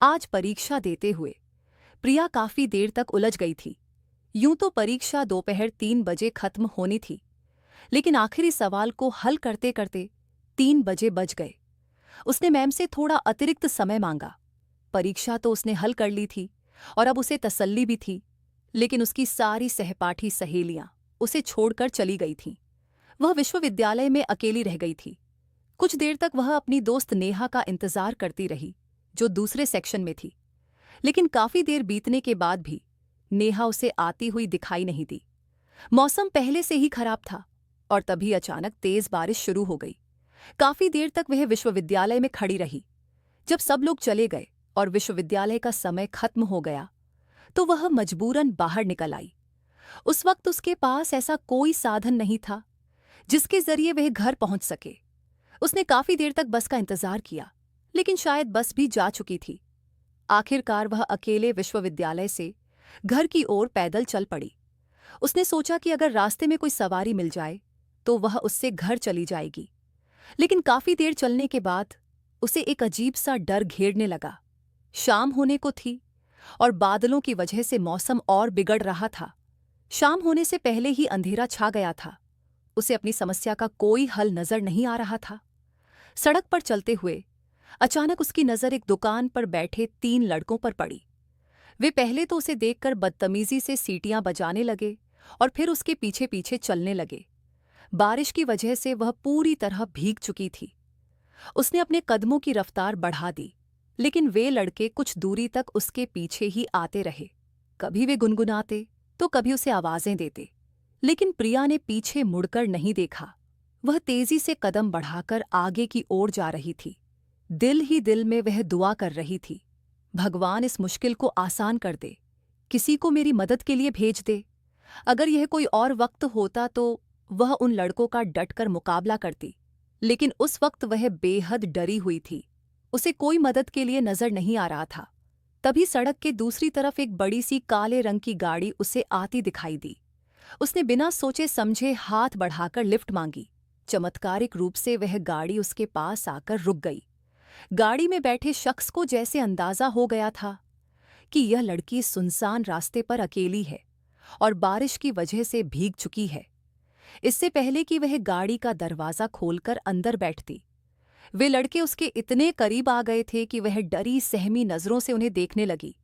आज परीक्षा देते हुए प्रिया काफी देर तक उलझ गई थी। यूं तो परीक्षा दोपहर 3 बजे खत्म होनी थी, लेकिन आखिरी सवाल को हल करते करते 3 बजे बज गए। उसने मैम से थोड़ा अतिरिक्त समय मांगा। परीक्षा तो उसने हल कर ली थी और अब उसे तसल्ली भी थी, लेकिन उसकी सारी सहपाठी सहेलियां उसे छोड़कर चली गई थीं। वह विश्वविद्यालय में अकेली रह गई थी। कुछ देर तक वह अपनी दोस्त नेहा का इंतजार करती रही, जो दूसरे सेक्शन में थी। लेकिन काफी देर बीतने के बाद भी नेहा उसे आती हुई दिखाई नहीं दी। मौसम पहले से ही खराब था और तभी अचानक तेज बारिश शुरू हो गई। काफी देर तक वह विश्वविद्यालय में खड़ी रही। जब सब लोग चले गए और विश्वविद्यालय का समय खत्म हो गया, तो वह मजबूरन बाहर निकल आई। उस वक्त उसके पास ऐसा कोई साधन नहीं था जिसके जरिए वह घर पहुंच सके। उसने काफी देर तक बस का इंतजार किया, लेकिन शायद बस भी जा चुकी थी। आखिरकार वह अकेले विश्वविद्यालय से घर की ओर पैदल चल पड़ी। उसने सोचा कि अगर रास्ते में कोई सवारी मिल जाए तो वह उससे घर चली जाएगी। लेकिन काफी देर चलने के बाद उसे एक अजीब सा डर घेरने लगा। शाम होने को थी और बादलों की वजह से मौसम और बिगड़ रहा था। शाम होने से पहले ही अंधेरा छा गया था। उसे अपनी समस्या का कोई हल नजर नहीं आ रहा था। सड़क पर चलते हुए अचानक उसकी नजर एक दुकान पर बैठे 3 लड़कों पर पड़ी। वे पहले तो उसे देखकर बदतमीजी से सीटियां बजाने लगे और फिर उसके पीछे पीछे चलने लगे। बारिश की वजह से वह पूरी तरह भीग चुकी थी। उसने अपने कदमों की रफ्तार बढ़ा दी, लेकिन वे लड़के कुछ दूरी तक उसके पीछे ही आते रहे। कभी वे गुनगुनाते तो कभी उसे आवाजें देते, लेकिन प्रिया ने पीछे मुड़कर नहीं देखा। वह तेजी से कदम बढ़ाकर आगे की ओर जा रही थी। दिल ही दिल में वह दुआ कर रही थी, भगवान इस मुश्किल को आसान कर दे, किसी को मेरी मदद के लिए भेज दे। अगर यह कोई और वक्त होता तो वह उन लड़कों का डटकर मुकाबला करती, लेकिन उस वक्त वह बेहद डरी हुई थी। उसे कोई मदद के लिए नजर नहीं आ रहा था। तभी सड़क के दूसरी तरफ एक बड़ी सी काले रंग की गाड़ी उसे आती दिखाई दी। उसने बिना सोचे समझे हाथ बढ़ाकर लिफ्ट मांगी। चमत्कारिक रूप से वह गाड़ी उसके पास आकर रुक गई। गाड़ी में बैठे शख्स को जैसे अंदाजा हो गया था कि यह लड़की सुनसान रास्ते पर अकेली है और बारिश की वजह से भीग चुकी है। इससे पहले कि वह गाड़ी का दरवाजा खोलकर अंदर बैठती, वे लड़के उसके इतने करीब आ गए थे कि वह डरी सहमी नजरों से उन्हें देखने लगी।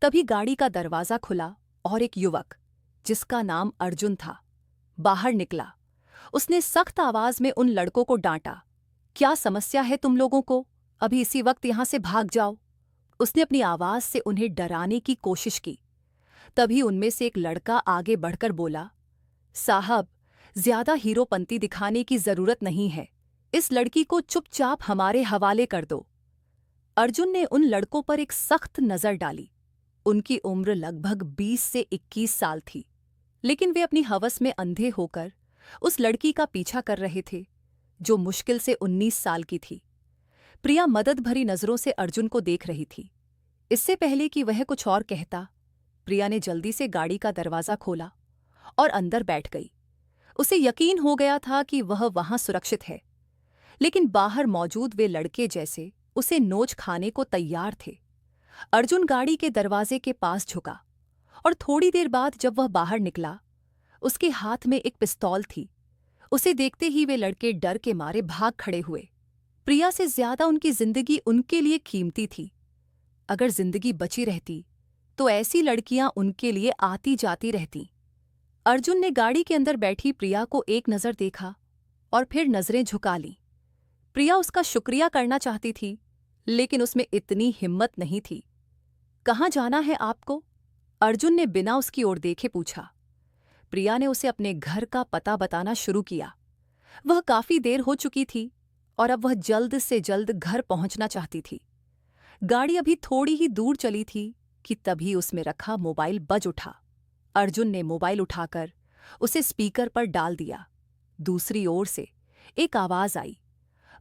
तभी गाड़ी का दरवाजा खुला और एक युवक, जिसका नाम अर्जुन था, बाहर निकला। उसने सख्त आवाज में उन लड़कों को डांटा, क्या समस्या है तुम लोगों को? अभी इसी वक्त यहां से भाग जाओ। उसने अपनी आवाज से उन्हें डराने की कोशिश की। तभी उनमें से एक लड़का आगे बढ़कर बोला, साहब, ज्यादा हीरोपंती दिखाने की जरूरत नहीं है। इस लड़की को चुपचाप हमारे हवाले कर दो। अर्जुन ने उन लड़कों पर एक सख्त नजर डाली। उनकी उम्र लगभग 20 से 21 साल थी, लेकिन वे अपनी हवस में अंधे होकर उस लड़की का पीछा कर रहे थे, जो मुश्किल से 19 साल की थी। प्रिया मदद भरी नजरों से अर्जुन को देख रही थी। इससे पहले कि वह कुछ और कहता, प्रिया ने जल्दी से गाड़ी का दरवाजा खोला और अंदर बैठ गई। उसे यकीन हो गया था कि वह वहां सुरक्षित है, लेकिन बाहर मौजूद वे लड़के जैसे उसे नोच खाने को तैयार थे। अर्जुन गाड़ी के दरवाजे के पास झुका और थोड़ी देर बाद जब वह बाहर निकला, उसके हाथ में एक पिस्तौल थी। उसे देखते ही वे लड़के डर के मारे भाग खड़े हुए। प्रिया से ज्यादा उनकी जिंदगी उनके लिए कीमती थी। अगर जिंदगी बची रहती तो ऐसी लड़कियां उनके लिए आती जाती रहती। अर्जुन ने गाड़ी के अंदर बैठी प्रिया को एक नजर देखा और फिर नजरें झुका लीं। प्रिया उसका शुक्रिया करना चाहती थी, लेकिन उसमें इतनी हिम्मत नहीं थी। कहाँ जाना है आपको? अर्जुन ने बिना उसकी ओर देखे पूछा। प्रिया ने उसे अपने घर का पता बताना शुरू किया। वह काफी देर हो चुकी थी और अब वह जल्द से जल्द घर पहुंचना चाहती थी। गाड़ी अभी थोड़ी ही दूर चली थी कि तभी उसमें रखा मोबाइल बज उठा। अर्जुन ने मोबाइल उठाकर उसे स्पीकर पर डाल दिया। दूसरी ओर से एक आवाज आई,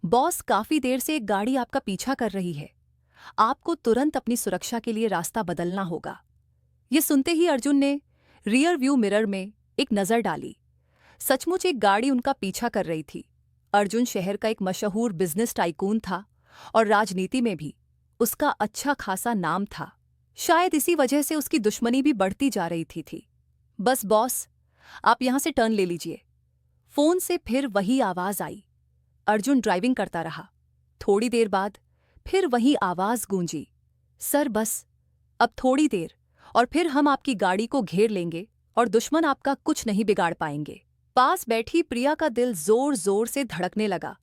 बॉस, काफी देर से एक गाड़ी आपका पीछा कर रही है। आपको तुरंत अपनी सुरक्षा के लिए रास्ता बदलना होगा। ये सुनते ही अर्जुन ने रियर व्यू मिरर में एक नजर डाली। सचमुच एक गाड़ी उनका पीछा कर रही थी। अर्जुन शहर का एक मशहूर बिजनेस टाइकून था और राजनीति में भी उसका अच्छा खासा नाम था। शायद इसी वजह से उसकी दुश्मनी भी बढ़ती जा रही थी। बस बॉस, आप यहां से टर्न ले लीजिए। फोन से फिर वही आवाज आई। अर्जुन ड्राइविंग करता रहा। थोड़ी देर बाद फिर वही आवाज गूंजी, सर बस अब थोड़ी देर और फिर हम आपकी गाड़ी को घेर लेंगे और दुश्मन आपका कुछ नहीं बिगाड़ पाएंगे। पास बैठी प्रिया का दिल जोर जोर से धड़कने लगा।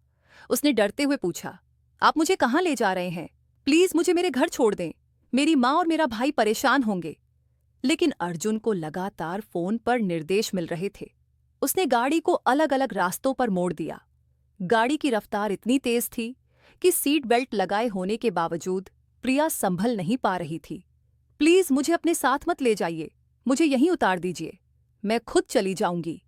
उसने डरते हुए पूछा, आप मुझे कहाँ ले जा रहे हैं? प्लीज मुझे मेरे घर छोड़ दें, मेरी माँ और मेरा भाई परेशान होंगे। लेकिन अर्जुन को लगातार फोन पर निर्देश मिल रहे थे। उसने गाड़ी को अलग अलग रास्तों पर मोड़ दिया। गाड़ी की रफ्तार इतनी तेज थी कि सीट बेल्ट लगाए होने के बावजूद प्रिया संभल नहीं पा रही थी। प्लीज मुझे अपने साथ मत ले जाइए, मुझे यहीं उतार दीजिए, मैं खुद चली जाऊंगी।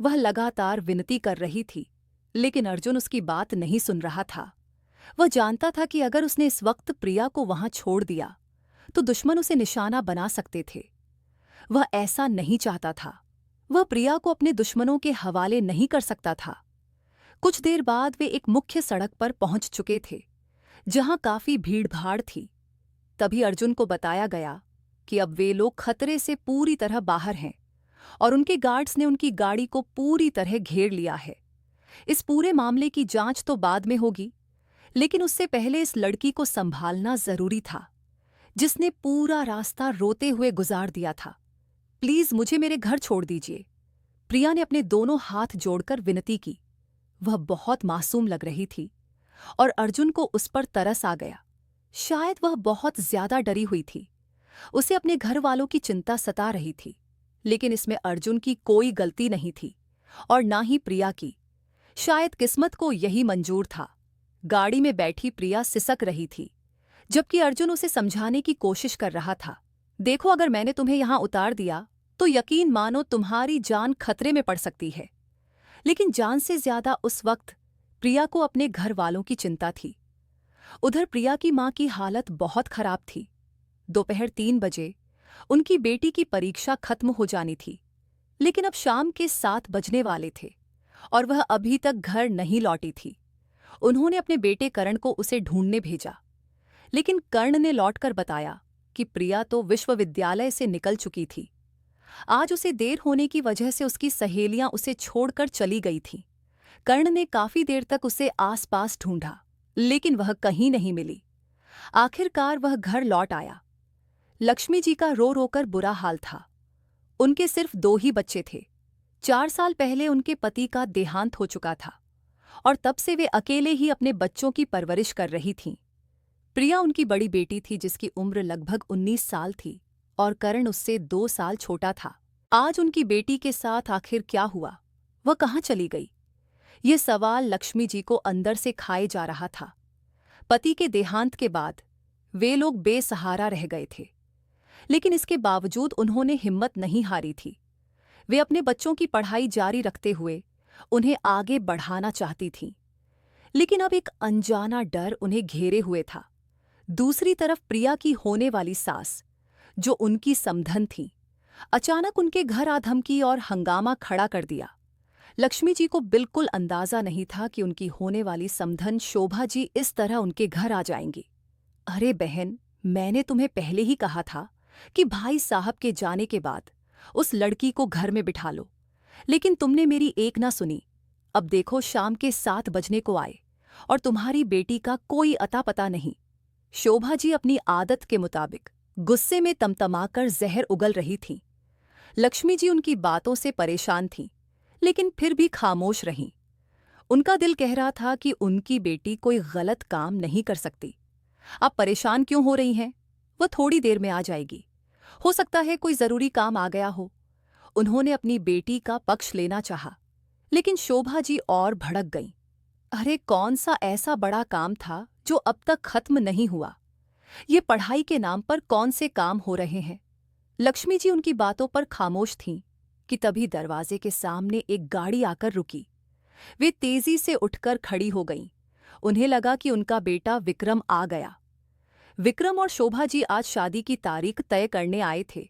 वह लगातार विनती कर रही थी, लेकिन अर्जुन उसकी बात नहीं सुन रहा था। वह जानता था कि अगर उसने इस वक्त प्रिया को वहां छोड़ दिया तो दुश्मन उसे निशाना बना सकते थे। वह ऐसा नहीं चाहता था। वह प्रिया को अपने दुश्मनों के हवाले नहीं कर सकता था। कुछ देर बाद वे एक मुख्य सड़क पर पहुंच चुके थे, जहां काफी भीड़-भाड़ थी। तभी अर्जुन को बताया गया कि अब वे लोग खतरे से पूरी तरह बाहर हैं और उनके गार्ड्स ने उनकी गाड़ी को पूरी तरह घेर लिया है। इस पूरे मामले की जांच तो बाद में होगी, लेकिन उससे पहले इस लड़की को संभालना जरूरी था, जिसने पूरा रास्ता रोते हुए गुजार दिया था। प्लीज मुझे मेरे घर छोड़ दीजिए, प्रिया ने अपने दोनों हाथ जोड़कर विनती की। वह बहुत मासूम लग रही थी और अर्जुन को उस पर तरस आ गया। शायद वह बहुत ज्यादा डरी हुई थी। उसे अपने घर वालों की चिंता सता रही थी, लेकिन इसमें अर्जुन की कोई गलती नहीं थी और ना ही प्रिया की। शायद किस्मत को यही मंजूर था। गाड़ी में बैठी प्रिया सिसक रही थी, जबकि अर्जुन उसे समझाने की कोशिश कर रहा था। देखो, अगर मैंने तुम्हें यहां उतार दिया तो यकीन मानो तुम्हारी जान खतरे में पड़ सकती है। लेकिन जान से ज्यादा उस वक्त प्रिया को अपने घर वालों की चिंता थी। उधर प्रिया की मां की हालत बहुत खराब थी। दोपहर 3 बजे उनकी बेटी की परीक्षा खत्म हो जानी थी, लेकिन अब शाम के 7 बजने वाले थे और वह अभी तक घर नहीं लौटी थी। उन्होंने अपने बेटे कर्ण को उसे ढूंढने भेजा, लेकिन कर्ण ने लौटकर बताया कि प्रिया तो विश्वविद्यालय से निकल चुकी थी। आज उसे देर होने की वजह से उसकी सहेलियां उसे छोड़कर चली गई थीं। कर्ण ने काफी देर तक उसे आसपास ढूंढा, लेकिन वह कहीं नहीं मिली। आखिरकार वह घर लौट आया। लक्ष्मी जी का रो रोकर बुरा हाल था। उनके सिर्फ 2 ही बच्चे थे। 4 साल पहले उनके पति का देहांत हो चुका था और तब से वे अकेले ही अपने बच्चों की परवरिश कर रही थीं। प्रिया उनकी बड़ी बेटी थी, जिसकी उम्र लगभग 19 साल थी और कर्ण उससे 2 साल छोटा था। आज उनकी बेटी के साथ आखिर क्या हुआ? वह कहाँ चली गई? ये सवाल लक्ष्मी जी को अंदर से खाए जा रहा था। पति के देहांत के बाद वे लोग बेसहारा रह गए थे, लेकिन इसके बावजूद उन्होंने हिम्मत नहीं हारी थी। वे अपने बच्चों की पढ़ाई जारी रखते हुए उन्हें आगे बढ़ाना चाहती थीं। लेकिन अब एक अनजाना डर उन्हें घेरे हुए था। दूसरी तरफ प्रिया की होने वाली सास, जो उनकी समधन थी, अचानक उनके घर आ धमकी और हंगामा खड़ा कर दिया। लक्ष्मी जी को बिल्कुल अंदाजा नहीं था कि उनकी होने वाली समधन शोभा जी इस तरह उनके घर आ जाएंगी। अरे बहन, मैंने तुम्हें पहले ही कहा था कि भाई साहब के जाने के बाद उस लड़की को घर में बिठा लो, लेकिन तुमने मेरी एक ना सुनी। अब देखो, शाम के 7 बजने को आए और तुम्हारी बेटी का कोई अता पता नहीं। शोभा जी अपनी आदत के मुताबिक गुस्से में तमतमाकर जहर उगल रही थीं। लक्ष्मी जी उनकी बातों से परेशान थीं, लेकिन फिर भी खामोश रहीं। उनका दिल कह रहा था कि उनकी बेटी कोई गलत काम नहीं कर सकती। आप परेशान क्यों हो रही हैं? वह थोड़ी देर में आ जाएगी। हो सकता है कोई जरूरी काम आ गया हो। उन्होंने अपनी बेटी का पक्ष लेना चाहा, लेकिन शोभा जी और भड़क गईं। अरे, कौन सा ऐसा बड़ा काम था जो अब तक खत्म नहीं हुआ? ये पढ़ाई के नाम पर कौन से काम हो रहे हैं? लक्ष्मी जी उनकी बातों पर खामोश थीं कि तभी दरवाजे के सामने एक गाड़ी आकर रुकी। वे तेजी से उठकर खड़ी हो गईं। उन्हें लगा कि उनका बेटा विक्रम आ गया। विक्रम और शोभा जी आज शादी की तारीख तय करने आए थे,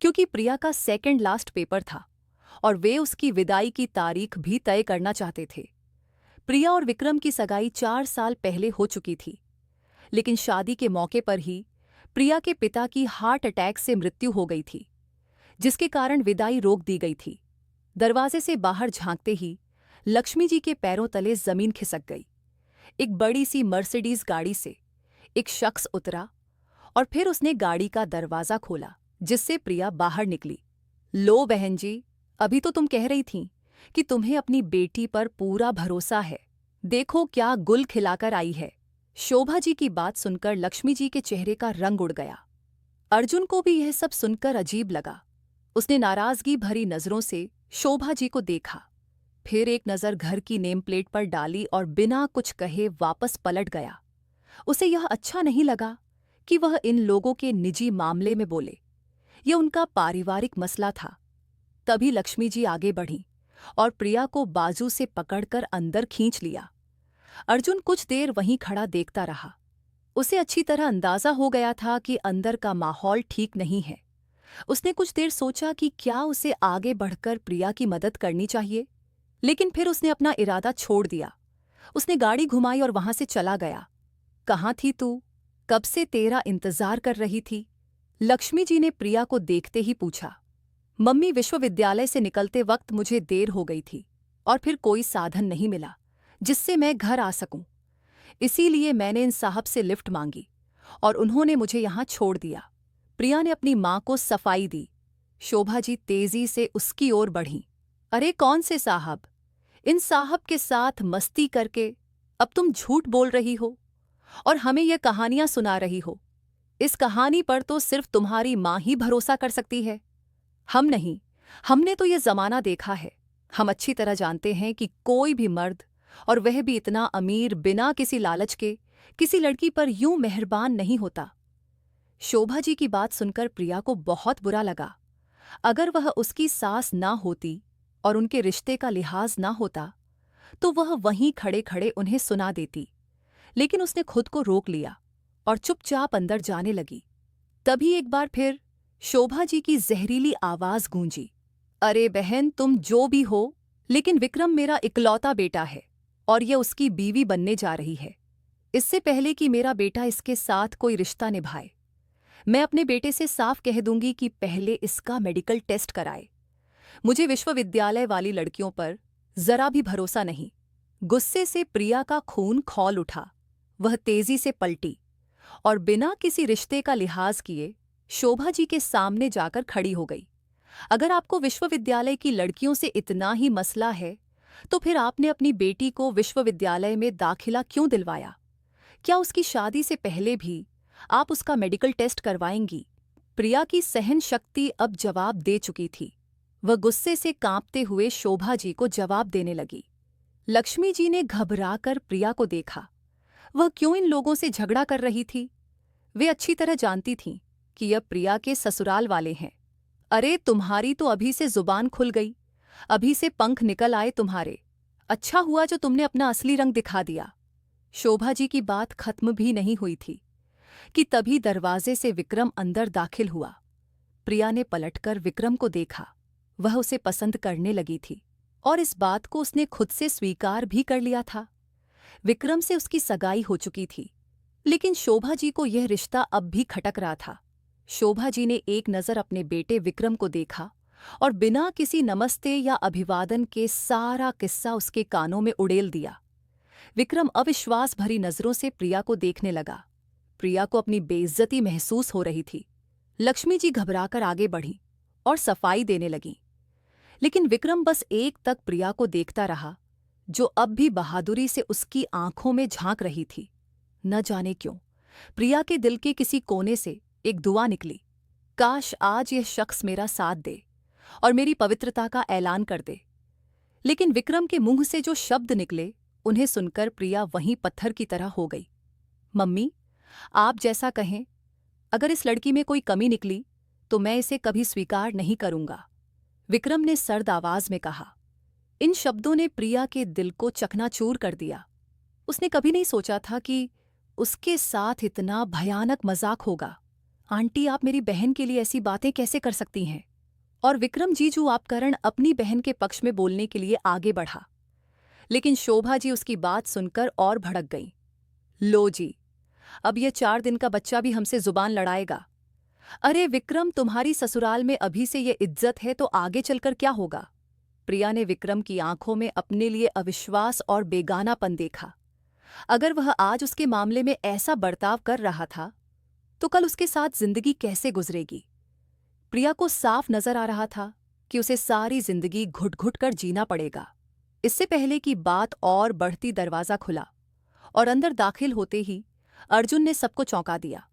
क्योंकि प्रिया का सेकंड लास्ट पेपर था और वे उसकी विदाई की तारीख भी तय करना चाहते थे। प्रिया और विक्रम की सगाई 4 साल पहले हो चुकी थी, लेकिन शादी के मौके पर ही प्रिया के पिता की हार्ट अटैक से मृत्यु हो गई थी, जिसके कारण विदाई रोक दी गई थी। दरवाजे से बाहर झांकते ही लक्ष्मी जी के पैरों तले जमीन खिसक गई। एक बड़ी सी मर्सिडीज गाड़ी से एक शख्स उतरा और फिर उसने गाड़ी का दरवाजा खोला, जिससे प्रिया बाहर निकली। लो बहन जी, अभी तो तुम कह रही थीं कि तुम्हें अपनी बेटी पर पूरा भरोसा है। देखो क्या गुल खिलाकर आई है। शोभा जी की बात सुनकर लक्ष्मी जी के चेहरे का रंग उड़ गया। अर्जुन को भी यह सब सुनकर अजीब लगा। उसने नाराजगी भरी नजरों से शोभा जी को देखा, फिर एक नज़र घर की नेम प्लेट पर डाली और बिना कुछ कहे वापस पलट गया। उसे यह अच्छा नहीं लगा कि वह इन लोगों के निजी मामले में बोले। यह उनका पारिवारिक मसला था। तभी लक्ष्मी जी आगे बढ़ीं और प्रिया को बाजू से पकड़कर अंदर खींच लिया। अर्जुन कुछ देर वहीं खड़ा देखता रहा। उसे अच्छी तरह अंदाजा हो गया था कि अंदर का माहौल ठीक नहीं है। उसने कुछ देर सोचा कि क्या उसे आगे बढ़कर प्रिया की मदद करनी चाहिए, लेकिन फिर उसने अपना इरादा छोड़ दिया। उसने गाड़ी घुमाई और वहां से चला गया। कहाँ थी तू? कब से तेरा इंतजार कर रही थी? लक्ष्मी जी ने प्रिया को देखते ही पूछा। मम्मी, विश्वविद्यालय से निकलते वक्त मुझे देर हो गई थी और फिर कोई साधन नहीं मिला जिससे मैं घर आ सकूं। इसीलिए मैंने इन साहब से लिफ्ट मांगी और उन्होंने मुझे यहां छोड़ दिया। प्रिया ने अपनी मां को सफाई दी। शोभा जी तेजी से उसकी ओर बढ़ीं। अरे कौन से साहब? इन साहब के साथ मस्ती करके अब तुम झूठ बोल रही हो और हमें यह कहानियां सुना रही हो। इस कहानी पर तो सिर्फ तुम्हारी मां ही भरोसा कर सकती है, हम नहीं। हमने तो ये जमाना देखा है। हम अच्छी तरह जानते हैं कि कोई भी मर्द, और वह भी इतना अमीर, बिना किसी लालच के किसी लड़की पर यूं मेहरबान नहीं होता। शोभा जी की बात सुनकर प्रिया को बहुत बुरा लगा। अगर वह उसकी सास ना होती और उनके रिश्ते का लिहाज ना होता तो वह वहीं खड़े खड़े उन्हें सुना देती, लेकिन उसने खुद को रोक लिया और चुपचाप अंदर जाने लगी। तभी एक बार फिर शोभा जी की जहरीली आवाज गूंजी। अरे बहन, तुम जो भी हो, लेकिन विक्रम मेरा इकलौता बेटा है और यह उसकी बीवी बनने जा रही है। इससे पहले कि मेरा बेटा इसके साथ कोई रिश्ता निभाए, मैं अपने बेटे से साफ कह दूंगी कि पहले इसका मेडिकल टेस्ट कराए। मुझे विश्वविद्यालय वाली लड़कियों पर जरा भी भरोसा नहीं। गुस्से से प्रिया का खून खौल उठा। वह तेजी से पलटी और बिना किसी रिश्ते का लिहाज किए शोभा जी के सामने जाकर खड़ी हो गई। अगर आपको विश्वविद्यालय की लड़कियों से इतना ही मसला है तो फिर आपने अपनी बेटी को विश्वविद्यालय में दाखिला क्यों दिलवाया? क्या उसकी शादी से पहले भी आप उसका मेडिकल टेस्ट करवाएंगी? प्रिया की सहन शक्ति अब जवाब दे चुकी थी। वह गुस्से से कांपते हुए शोभा जी को जवाब देने लगी। लक्ष्मी जी ने घबराकर प्रिया को देखा। वह क्यों इन लोगों से झगड़ा कर रही थी? वे अच्छी तरह जानती थीं कि यह प्रिया के ससुराल वाले हैं। अरे तुम्हारी तो अभी से जुबान खुल गई, अभी से पंख निकल आए तुम्हारे। अच्छा हुआ जो तुमने अपना असली रंग दिखा दिया। शोभा जी की बात खत्म भी नहीं हुई थी कि तभी दरवाजे से विक्रम अंदर दाखिल हुआ। प्रिया ने पलटकर विक्रम को देखा। वह उसे पसंद करने लगी थी और इस बात को उसने खुद से स्वीकार भी कर लिया था। विक्रम से उसकी सगाई हो चुकी थी, लेकिन शोभा जी को यह रिश्ता अब भी खटक रहा था। शोभा जी ने एक नज़र अपने बेटे विक्रम को देखा और बिना किसी नमस्ते या अभिवादन के सारा किस्सा उसके कानों में उड़ेल दिया। विक्रम अविश्वास भरी नज़रों से प्रिया को देखने लगा। प्रिया को अपनी बेइज्जती महसूस हो रही थी। लक्ष्मी जी घबराकर आगे बढ़ीं और सफाई देने लगीं, लेकिन विक्रम बस एक तक प्रिया को देखता रहा, जो अब भी बहादुरी से उसकी आंखों में झांक रही थी। न जाने क्यों प्रिया के दिल के किसी कोने से एक दुआ निकली। काश आज यह शख्स मेरा साथ दे और मेरी पवित्रता का ऐलान कर दे। लेकिन विक्रम के मुंह से जो शब्द निकले, उन्हें सुनकर प्रिया वहीं पत्थर की तरह हो गई। मम्मी, आप जैसा कहें। अगर इस लड़की में कोई कमी निकली तो मैं इसे कभी स्वीकार नहीं करूंगा, विक्रम ने सर्द आवाज में कहा। इन शब्दों ने प्रिया के दिल को चकनाचूर कर दिया। उसने कभी नहीं सोचा था कि उसके साथ इतना भयानक मजाक होगा। आंटी, आप मेरी बहन के लिए ऐसी बातें कैसे कर सकती हैं? और विक्रम जीजू आपकरण अपनी बहन के पक्ष में बोलने के लिए आगे बढ़ा, लेकिन शोभा जी उसकी बात सुनकर और भड़क गईं। लो जी, अब यह 4 दिन का बच्चा भी हमसे जुबान लड़ाएगा। अरे विक्रम, तुम्हारी ससुराल में अभी से ये इज्जत है तो आगे चलकर क्या होगा? प्रिया ने विक्रम की आंखों में अपने लिए अविश्वास और बेगानापन देखा। अगर वह आज उसके मामले में ऐसा बर्ताव कर रहा था तो कल उसके साथ जिंदगी कैसे गुजरेगी? प्रिया को साफ नजर आ रहा था कि उसे सारी जिंदगी घुट घुट कर जीना पड़ेगा। इससे पहले कि बात और बढ़ती, दरवाजा खुला और अंदर दाखिल होते ही अर्जुन ने सबको चौंका दिया।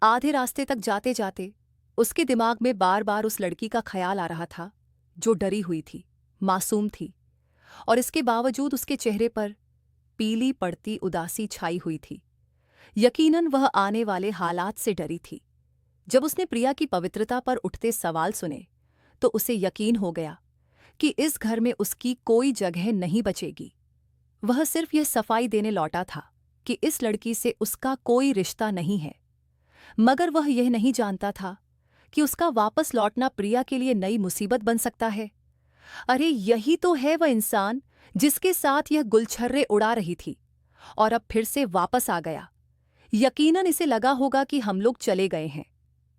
आधे रास्ते तक जाते जाते उसके दिमाग में बार बार उस लड़की का ख्याल आ रहा था जो डरी हुई थी, मासूम थी, और इसके बावजूद उसके चेहरे पर पीली पड़ती उदासी छाई हुई थी। यकीनन वह आने वाले हालात से डरी थी। जब उसने प्रिया की पवित्रता पर उठते सवाल सुने तो उसे यकीन हो गया कि इस घर में उसकी कोई जगह नहीं बचेगी। वह सिर्फ यह सफाई देने लौटा था कि इस लड़की से उसका कोई रिश्ता नहीं है, मगर वह यह नहीं जानता था कि उसका वापस लौटना प्रिया के लिए नई मुसीबत बन सकता है। अरे यही तो है वह इंसान जिसके साथ यह गुलछर्रे उड़ा रही थी और अब फिर से वापस आ गया। यकीनन इसे लगा होगा कि हम लोग चले गए हैं।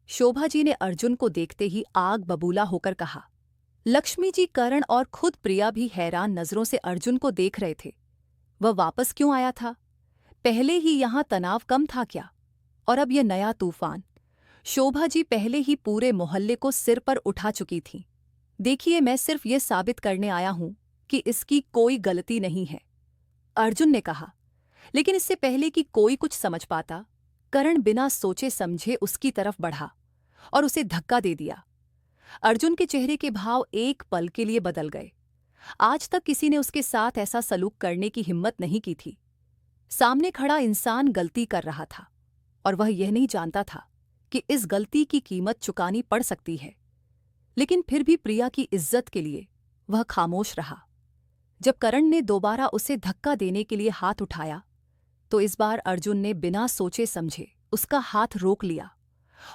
शोभा जी ने अर्जुन को देखते ही आग बबूला होकर कहा। लक्ष्मी जी, करण और खुद प्रिया भी हैरान नजरों से अर्जुन को देख रहे थे। वह वापस क्यों आया था? पहले ही यहां तनाव कम था क्या? और अब यह नया तूफान? शोभा जी पहले ही पूरे मोहल्ले को सिर पर उठा चुकी थीं। देखिए, मैं सिर्फ यह साबित करने आया हूं कि इसकी कोई गलती नहीं है, अर्जुन ने कहा। लेकिन इससे पहले कि कोई कुछ समझ पाता, करण बिना सोचे समझे उसकी तरफ बढ़ा और उसे धक्का दे दिया। अर्जुन के चेहरे के भाव एक पल के लिए बदल गए। आज तक किसी ने उसके साथ ऐसा सलूक करने की हिम्मत नहीं की थी। सामने खड़ा इंसान गलती कर रहा था और वह यह नहीं जानता था कि इस गलती की कीमत चुकानी पड़ सकती है। लेकिन फिर भी प्रिया की इज्जत के लिए वह खामोश रहा। जब करण ने दोबारा उसे धक्का देने के लिए हाथ उठाया तो इस बार अर्जुन ने बिना सोचे समझे उसका हाथ रोक लिया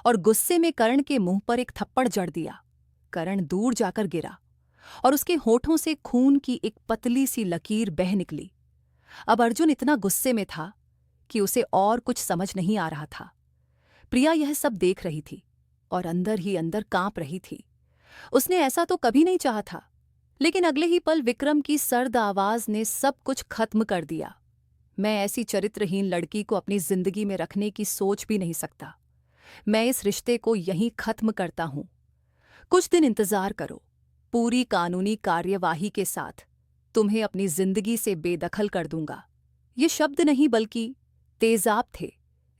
और गुस्से में करण के मुंह पर एक थप्पड़ जड़ दिया। करण दूर जाकर गिरा और उसके होठों से खून की एक पतली सी लकीर बह निकली। अब अर्जुन इतना गुस्से में था कि उसे और कुछ समझ नहीं आ रहा था। प्रिया यह सब देख रही थी और अंदर ही अंदर कांप रही थी। उसने ऐसा तो कभी नहीं चाहा था, लेकिन अगले ही पल विक्रम की सर्द आवाज ने सब कुछ खत्म कर दिया। मैं ऐसी चरित्रहीन लड़की को अपनी जिंदगी में रखने की सोच भी नहीं सकता। मैं इस रिश्ते को यहीं खत्म करता हूं। कुछ दिन इंतजार करो, पूरी कानूनी कार्यवाही के साथ तुम्हें अपनी जिंदगी से बेदखल कर दूंगा। ये शब्द नहीं बल्कि तेजाब थे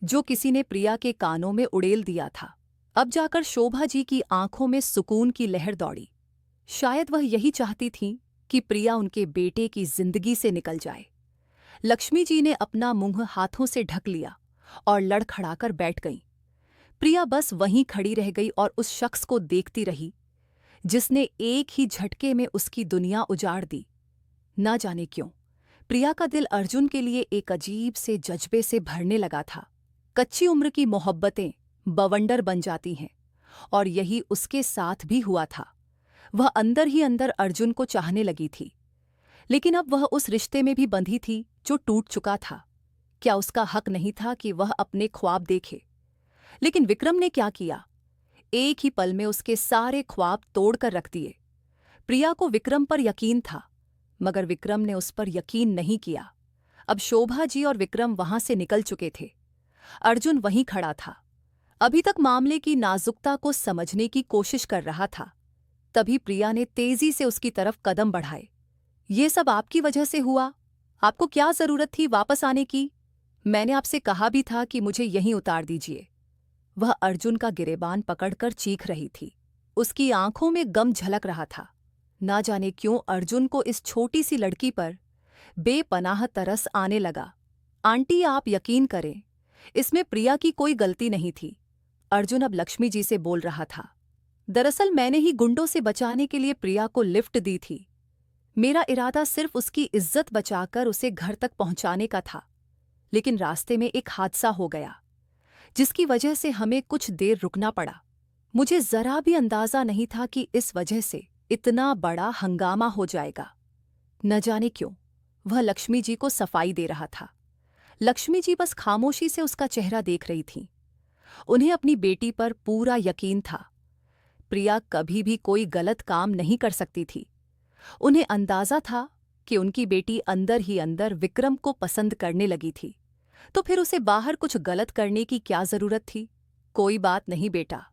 जो किसी ने प्रिया के कानों में उड़ेल दिया था। अब जाकर शोभा जी की आंखों में सुकून की लहर दौड़ी। शायद वह यही चाहती थीं कि प्रिया उनके बेटे की जिंदगी से निकल जाए। लक्ष्मी जी ने अपना मुंह हाथों से ढक लिया और लड़खड़ाकर बैठ गईं। प्रिया बस वहीं खड़ी रह गई और उस शख्स को देखती रही जिसने एक ही झटके में उसकी दुनिया उजाड़ दी। ना जाने क्यों प्रिया का दिल अर्जुन के लिए एक अजीब से जज्बे से भरने लगा था। कच्ची उम्र की मोहब्बतें बवंडर बन जाती हैं और यही उसके साथ भी हुआ था। वह अंदर ही अंदर अर्जुन को चाहने लगी थी, लेकिन अब वह उस रिश्ते में भी बंधी थी जो टूट चुका था। क्या उसका हक नहीं था कि वह अपने ख्वाब देखे? लेकिन विक्रम ने क्या किया? एक ही पल में उसके सारे ख्वाब तोड़कर रख दिए। प्रिया को विक्रम पर यकीन था, मगर विक्रम ने उस पर यकीन नहीं किया। अब शोभा जी और विक्रम वहां से निकल चुके थे। अर्जुन वहीं खड़ा था, अभी तक मामले की नाजुकता को समझने की कोशिश कर रहा था। तभी प्रिया ने तेजी से उसकी तरफ कदम बढ़ाए। ये सब आपकी वजह से हुआ? आपको क्या जरूरत थी वापस आने की? मैंने आपसे कहा भी था कि मुझे यहीं उतार दीजिए। वह अर्जुन का गिरेबान पकड़कर चीख रही थी। उसकी आंखों में गम झलक रहा था। ना जाने क्यों अर्जुन को इस छोटी सी लड़की पर बेपनाह तरस आने लगा। आंटी, आप यकीन करें, इसमें प्रिया की कोई गलती नहीं थी। अर्जुन अब लक्ष्मी जी से बोल रहा था। दरअसल मैंने ही गुंडों से बचाने के लिए प्रिया को लिफ्ट दी थी। मेरा इरादा सिर्फ उसकी इज्जत बचाकर उसे घर तक पहुंचाने का था, लेकिन रास्ते में एक हादसा हो गया जिसकी वजह से हमें कुछ देर रुकना पड़ा। मुझे जरा भी अंदाजा नहीं था कि इस वजह से इतना बड़ा हंगामा हो जाएगा। न जाने क्यों वह लक्ष्मी जी को सफाई दे रहा था, लक्ष्मी जी बस खामोशी से उसका चेहरा देख रही थीं। उन्हें अपनी बेटी पर पूरा यकीन था। प्रिया कभी भी कोई गलत काम नहीं कर सकती थी। उन्हें अंदाजा था कि उनकी बेटी अंदर ही अंदर विक्रम को पसंद करने लगी थी, तो फिर उसे बाहर कुछ गलत करने की क्या जरूरत थी। कोई बात नहीं बेटा,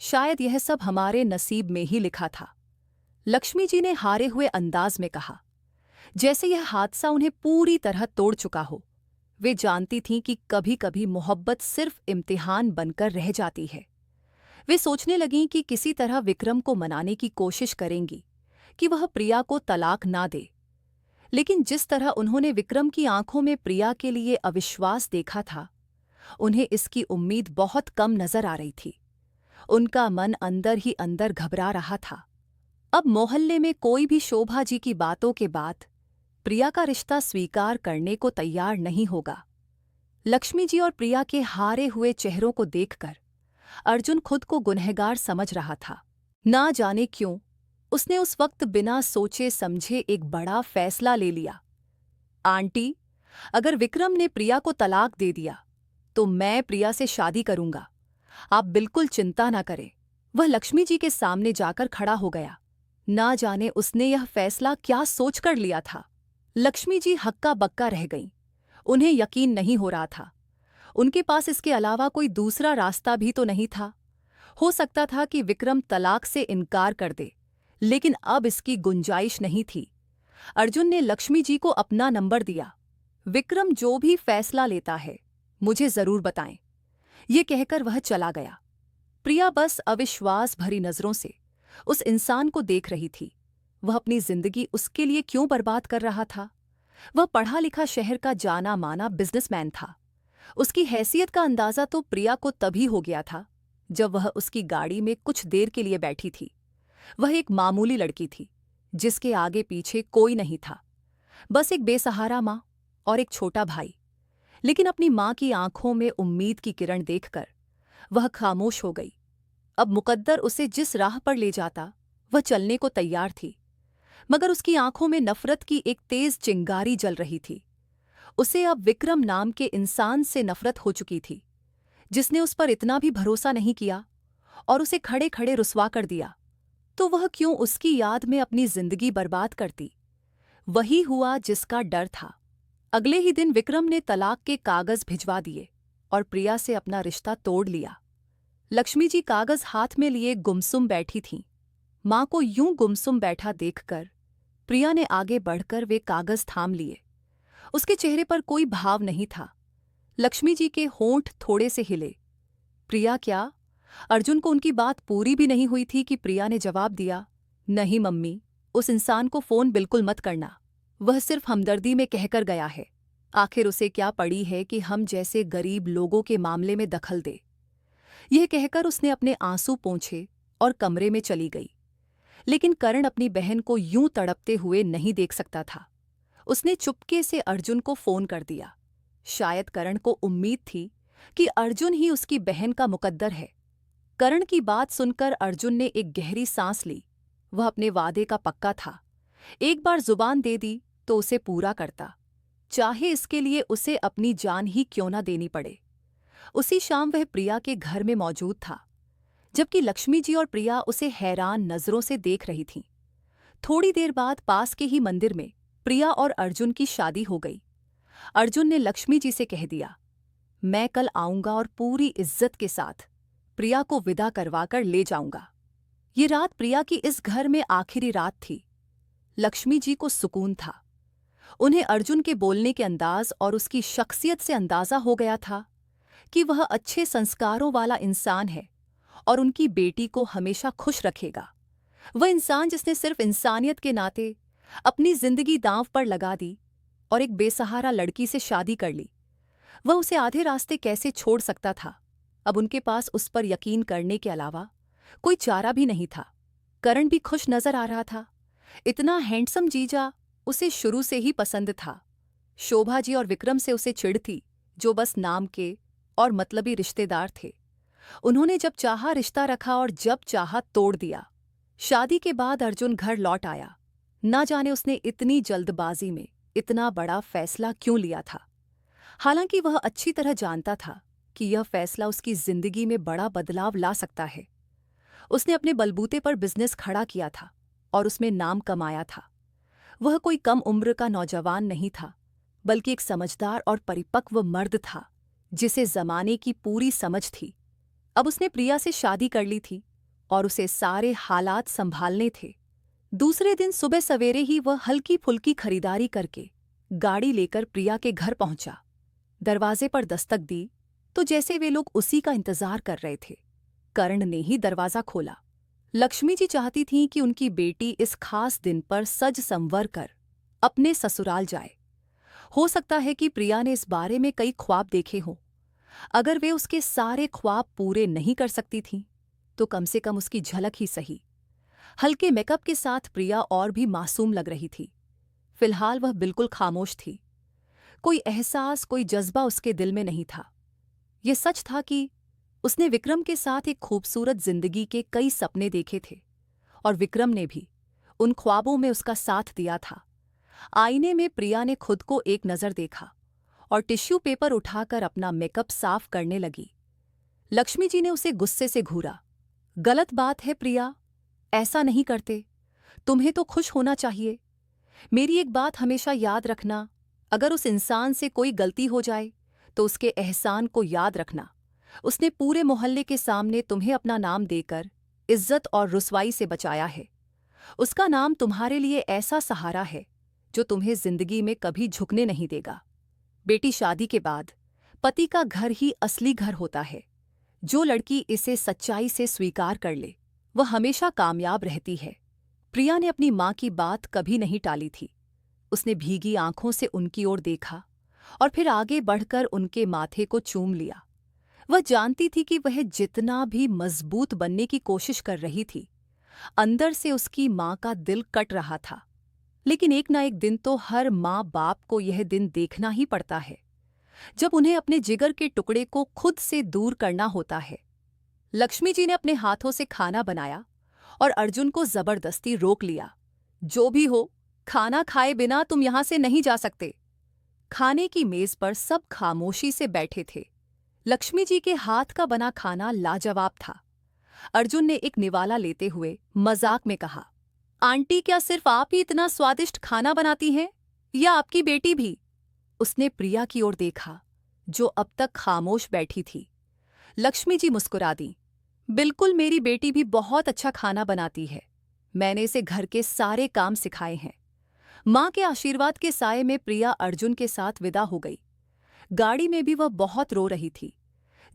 शायद यह सब हमारे नसीब में ही लिखा था, लक्ष्मी जी ने हारे हुए अंदाज में कहा, जैसे यह हादसा उन्हें पूरी तरह तोड़ चुका हो। वे जानती थीं कि कभी कभी मोहब्बत सिर्फ इम्तिहान बनकर रह जाती है। वे सोचने लगीं कि किसी तरह विक्रम को मनाने की कोशिश करेंगी कि वह प्रिया को तलाक ना दे। लेकिन जिस तरह उन्होंने विक्रम की आंखों में प्रिया के लिए अविश्वास देखा था, उन्हें इसकी उम्मीद बहुत कम नजर आ रही थी। उनका मन अंदर ही अंदर घबरा रहा था। अब मोहल्ले में कोई भी शोभा जी की बातों के बाद प्रिया का रिश्ता स्वीकार करने को तैयार नहीं होगा। लक्ष्मी जी और प्रिया के हारे हुए चेहरों को देखकर अर्जुन खुद को गुनहगार समझ रहा था। ना जाने क्यों उसने उस वक्त बिना सोचे समझे एक बड़ा फैसला ले लिया। आंटी, अगर विक्रम ने प्रिया को तलाक दे दिया तो मैं प्रिया से शादी करूंगा, आप बिल्कुल चिंता ना करें। वह लक्ष्मी जी के सामने जाकर खड़ा हो गया। ना जाने उसने यह फैसला क्या सोचकर लिया था। लक्ष्मी जी हक्का बक्का रह गईं। उन्हें यकीन नहीं हो रहा था। उनके पास इसके अलावा कोई दूसरा रास्ता भी तो नहीं था। हो सकता था कि विक्रम तलाक से इनकार कर दे, लेकिन अब इसकी गुंजाइश नहीं थी। अर्जुन ने लक्ष्मी जी को अपना नंबर दिया। विक्रम जो भी फैसला लेता है मुझे जरूर बताएं, ये कहकर वह चला गया। प्रिया बस अविश्वास भरी नजरों से उस इंसान को देख रही थी। वह अपनी जिंदगी उसके लिए क्यों बर्बाद कर रहा था। वह पढ़ा लिखा शहर का जाना माना बिजनेसमैन था। उसकी हैसियत का अंदाजा तो प्रिया को तभी हो गया था जब वह उसकी गाड़ी में कुछ देर के लिए बैठी थी। वह एक मामूली लड़की थी जिसके आगे पीछे कोई नहीं था, बस एक बेसहारा माँ और एक छोटा भाई। लेकिन अपनी माँ की आंखों में उम्मीद की किरण देखकर वह खामोश हो गई। अब मुकद्दर उसे जिस राह पर ले जाता वह चलने को तैयार थी, मगर उसकी आंखों में नफरत की एक तेज चिंगारी जल रही थी। उसे अब विक्रम नाम के इंसान से नफरत हो चुकी थी, जिसने उस पर इतना भी भरोसा नहीं किया और उसे खड़े खड़े रुसवा कर दिया। तो वह क्यों उसकी याद में अपनी जिंदगी बर्बाद करती। वही हुआ जिसका डर था। अगले ही दिन विक्रम ने तलाक के कागज भिजवा दिए और प्रिया से अपना रिश्ता तोड़ लिया। लक्ष्मी जी कागज हाथ में लिए गुमसुम बैठी थीं। मां को यूं गुमसुम बैठा देखकर प्रिया ने आगे बढ़कर वे कागज थाम लिए। उसके चेहरे पर कोई भाव नहीं था। लक्ष्मी जी के होंठ थोड़े से हिले। प्रिया क्या? अर्जुन को उनकी बात पूरी भी नहीं हुई थी कि प्रिया ने जवाब दिया, नहीं मम्मी, उस इंसान को फोन बिल्कुल मत करना। वह सिर्फ हमदर्दी में कहकर गया है। आखिर उसे क्या पड़ी है कि हम जैसे गरीब लोगों के मामले में दखल दे। यह कहकर उसने अपने आंसू पोंछे और कमरे में चली गई। लेकिन करण अपनी बहन को यूं तड़पते हुए नहीं देख सकता था। उसने चुपके से अर्जुन को फोन कर दिया। शायद करण को उम्मीद थी कि अर्जुन ही उसकी बहन का मुकद्दर है। करण की बात सुनकर अर्जुन ने एक गहरी सांस ली। वह अपने वादे का पक्का था। एक बार जुबान दे दी तो उसे पूरा करता, चाहे इसके लिए उसे अपनी जान ही क्यों न देनी पड़े। उसी शाम वह प्रिया के घर में मौजूद था, जबकि लक्ष्मी जी और प्रिया उसे हैरान नजरों से देख रही थीं। थोड़ी देर बाद पास के ही मंदिर में प्रिया और अर्जुन की शादी हो गई। अर्जुन ने लक्ष्मी जी से कह दिया, मैं कल आऊंगा और पूरी इज्जत के साथ प्रिया को विदा करवाकर ले जाऊंगा। ये रात प्रिया की इस घर में आखिरी रात थी। लक्ष्मी जी को सुकून था। उन्हें अर्जुन के बोलने के अंदाज और उसकी शख्सियत से अंदाजा हो गया था कि वह अच्छे संस्कारों वाला इंसान है और उनकी बेटी को हमेशा खुश रखेगा। वह इंसान जिसने सिर्फ इंसानियत के नाते अपनी जिंदगी दांव पर लगा दी और एक बेसहारा लड़की से शादी कर ली, वह उसे आधे रास्ते कैसे छोड़ सकता था। अब उनके पास उस पर यकीन करने के अलावा कोई चारा भी नहीं था। करण भी खुश नजर आ रहा था। इतना हैंडसम जीजा उसे शुरू से ही पसंद था। शोभा जी और विक्रम से उसे चिढ़ थी, जो बस नाम के और मतलबी रिश्तेदार थे। उन्होंने जब चाहा रिश्ता रखा और जब चाहा तोड़ दिया। शादी के बाद अर्जुन घर लौट आया। ना जाने उसने इतनी जल्दबाजी में इतना बड़ा फैसला क्यों लिया था। हालांकि वह अच्छी तरह जानता था कि यह फैसला उसकी जिंदगी में बड़ा बदलाव ला सकता है। उसने अपने बलबूते पर बिजनेस खड़ा किया था और उसमें नाम कमाया था। वह कोई कम उम्र का नौजवान नहीं था, बल्कि एक समझदार और परिपक्व मर्द था जिसे जमाने की पूरी समझ थी। अब उसने प्रिया से शादी कर ली थी और उसे सारे हालात संभालने थे। दूसरे दिन सुबह सवेरे ही वह हल्की फुल्की खरीदारी करके गाड़ी लेकर प्रिया के घर पहुंचा। दरवाजे पर दस्तक दी तो जैसे वे लोग उसी का इंतजार कर रहे थे। कर्ण ने ही दरवाजा खोला। लक्ष्मी जी चाहती थीं कि उनकी बेटी इस खास दिन पर सज संवर कर अपने ससुराल जाए। हो सकता है कि प्रिया ने इस बारे में कई ख्वाब देखे हों। अगर वे उसके सारे ख्वाब पूरे नहीं कर सकती थीं, तो कम से कम उसकी झलक ही सही। हल्के मेकअप के साथ प्रिया और भी मासूम लग रही थी। फिलहाल वह बिल्कुल खामोश थी। कोई एहसास, कोई जज्बा उसके दिल में नहीं था। ये सच था कि उसने विक्रम के साथ एक खूबसूरत जिंदगी के कई सपने देखे थे और विक्रम ने भी उन ख्वाबों में उसका साथ दिया था। आईने में प्रिया ने खुद को एक नज़र देखा और टिश्यू पेपर उठाकर अपना मेकअप साफ करने लगी। लक्ष्मी जी ने उसे गुस्से से घूरा। गलत बात है प्रिया, ऐसा नहीं करते। तुम्हें तो खुश होना चाहिए। मेरी एक बात हमेशा याद रखना, अगर उस इंसान से कोई गलती हो जाए तो उसके एहसान को याद रखना। उसने पूरे मोहल्ले के सामने तुम्हें अपना नाम देकर इज्जत और रुसवाई से बचाया है। उसका नाम तुम्हारे लिए ऐसा सहारा है जो तुम्हें जिंदगी में कभी झुकने नहीं देगा। बेटी, शादी के बाद पति का घर ही असली घर होता है। जो लड़की इसे सच्चाई से स्वीकार कर ले, वह हमेशा कामयाब रहती है। प्रिया ने अपनी माँ की बात कभी नहीं टाली थी। उसने भीगी आंखों से उनकी ओर देखा और फिर आगे बढ़कर उनके माथे को चूम लिया। वह जानती थी कि वह जितना भी मजबूत बनने की कोशिश कर रही थी, अंदर से उसकी माँ का दिल कट रहा था। लेकिन एक ना एक दिन तो हर माँ बाप को यह दिन देखना ही पड़ता है जब उन्हें अपने जिगर के टुकड़े को खुद से दूर करना होता है। लक्ष्मी जी ने अपने हाथों से खाना बनाया और अर्जुन को जबरदस्ती रोक लिया। जो भी हो, खाना खाए बिना तुम यहां से नहीं जा सकते। खाने की मेज पर सब खामोशी से बैठे थे। लक्ष्मी जी के हाथ का बना खाना लाजवाब था। अर्जुन ने एक निवाला लेते हुए मजाक में कहा, आंटी, क्या सिर्फ आप ही इतना स्वादिष्ट खाना बनाती हैं या आपकी बेटी भी? उसने प्रिया की ओर देखा, जो अब तक खामोश बैठी थी। लक्ष्मी जी मुस्कुरा दी। बिल्कुल, मेरी बेटी भी बहुत अच्छा खाना बनाती है। मैंने इसे घर के सारे काम सिखाए हैं। माँ के आशीर्वाद के साए में प्रिया अर्जुन के साथ विदा हो गई। गाड़ी में भी वह बहुत रो रही थी,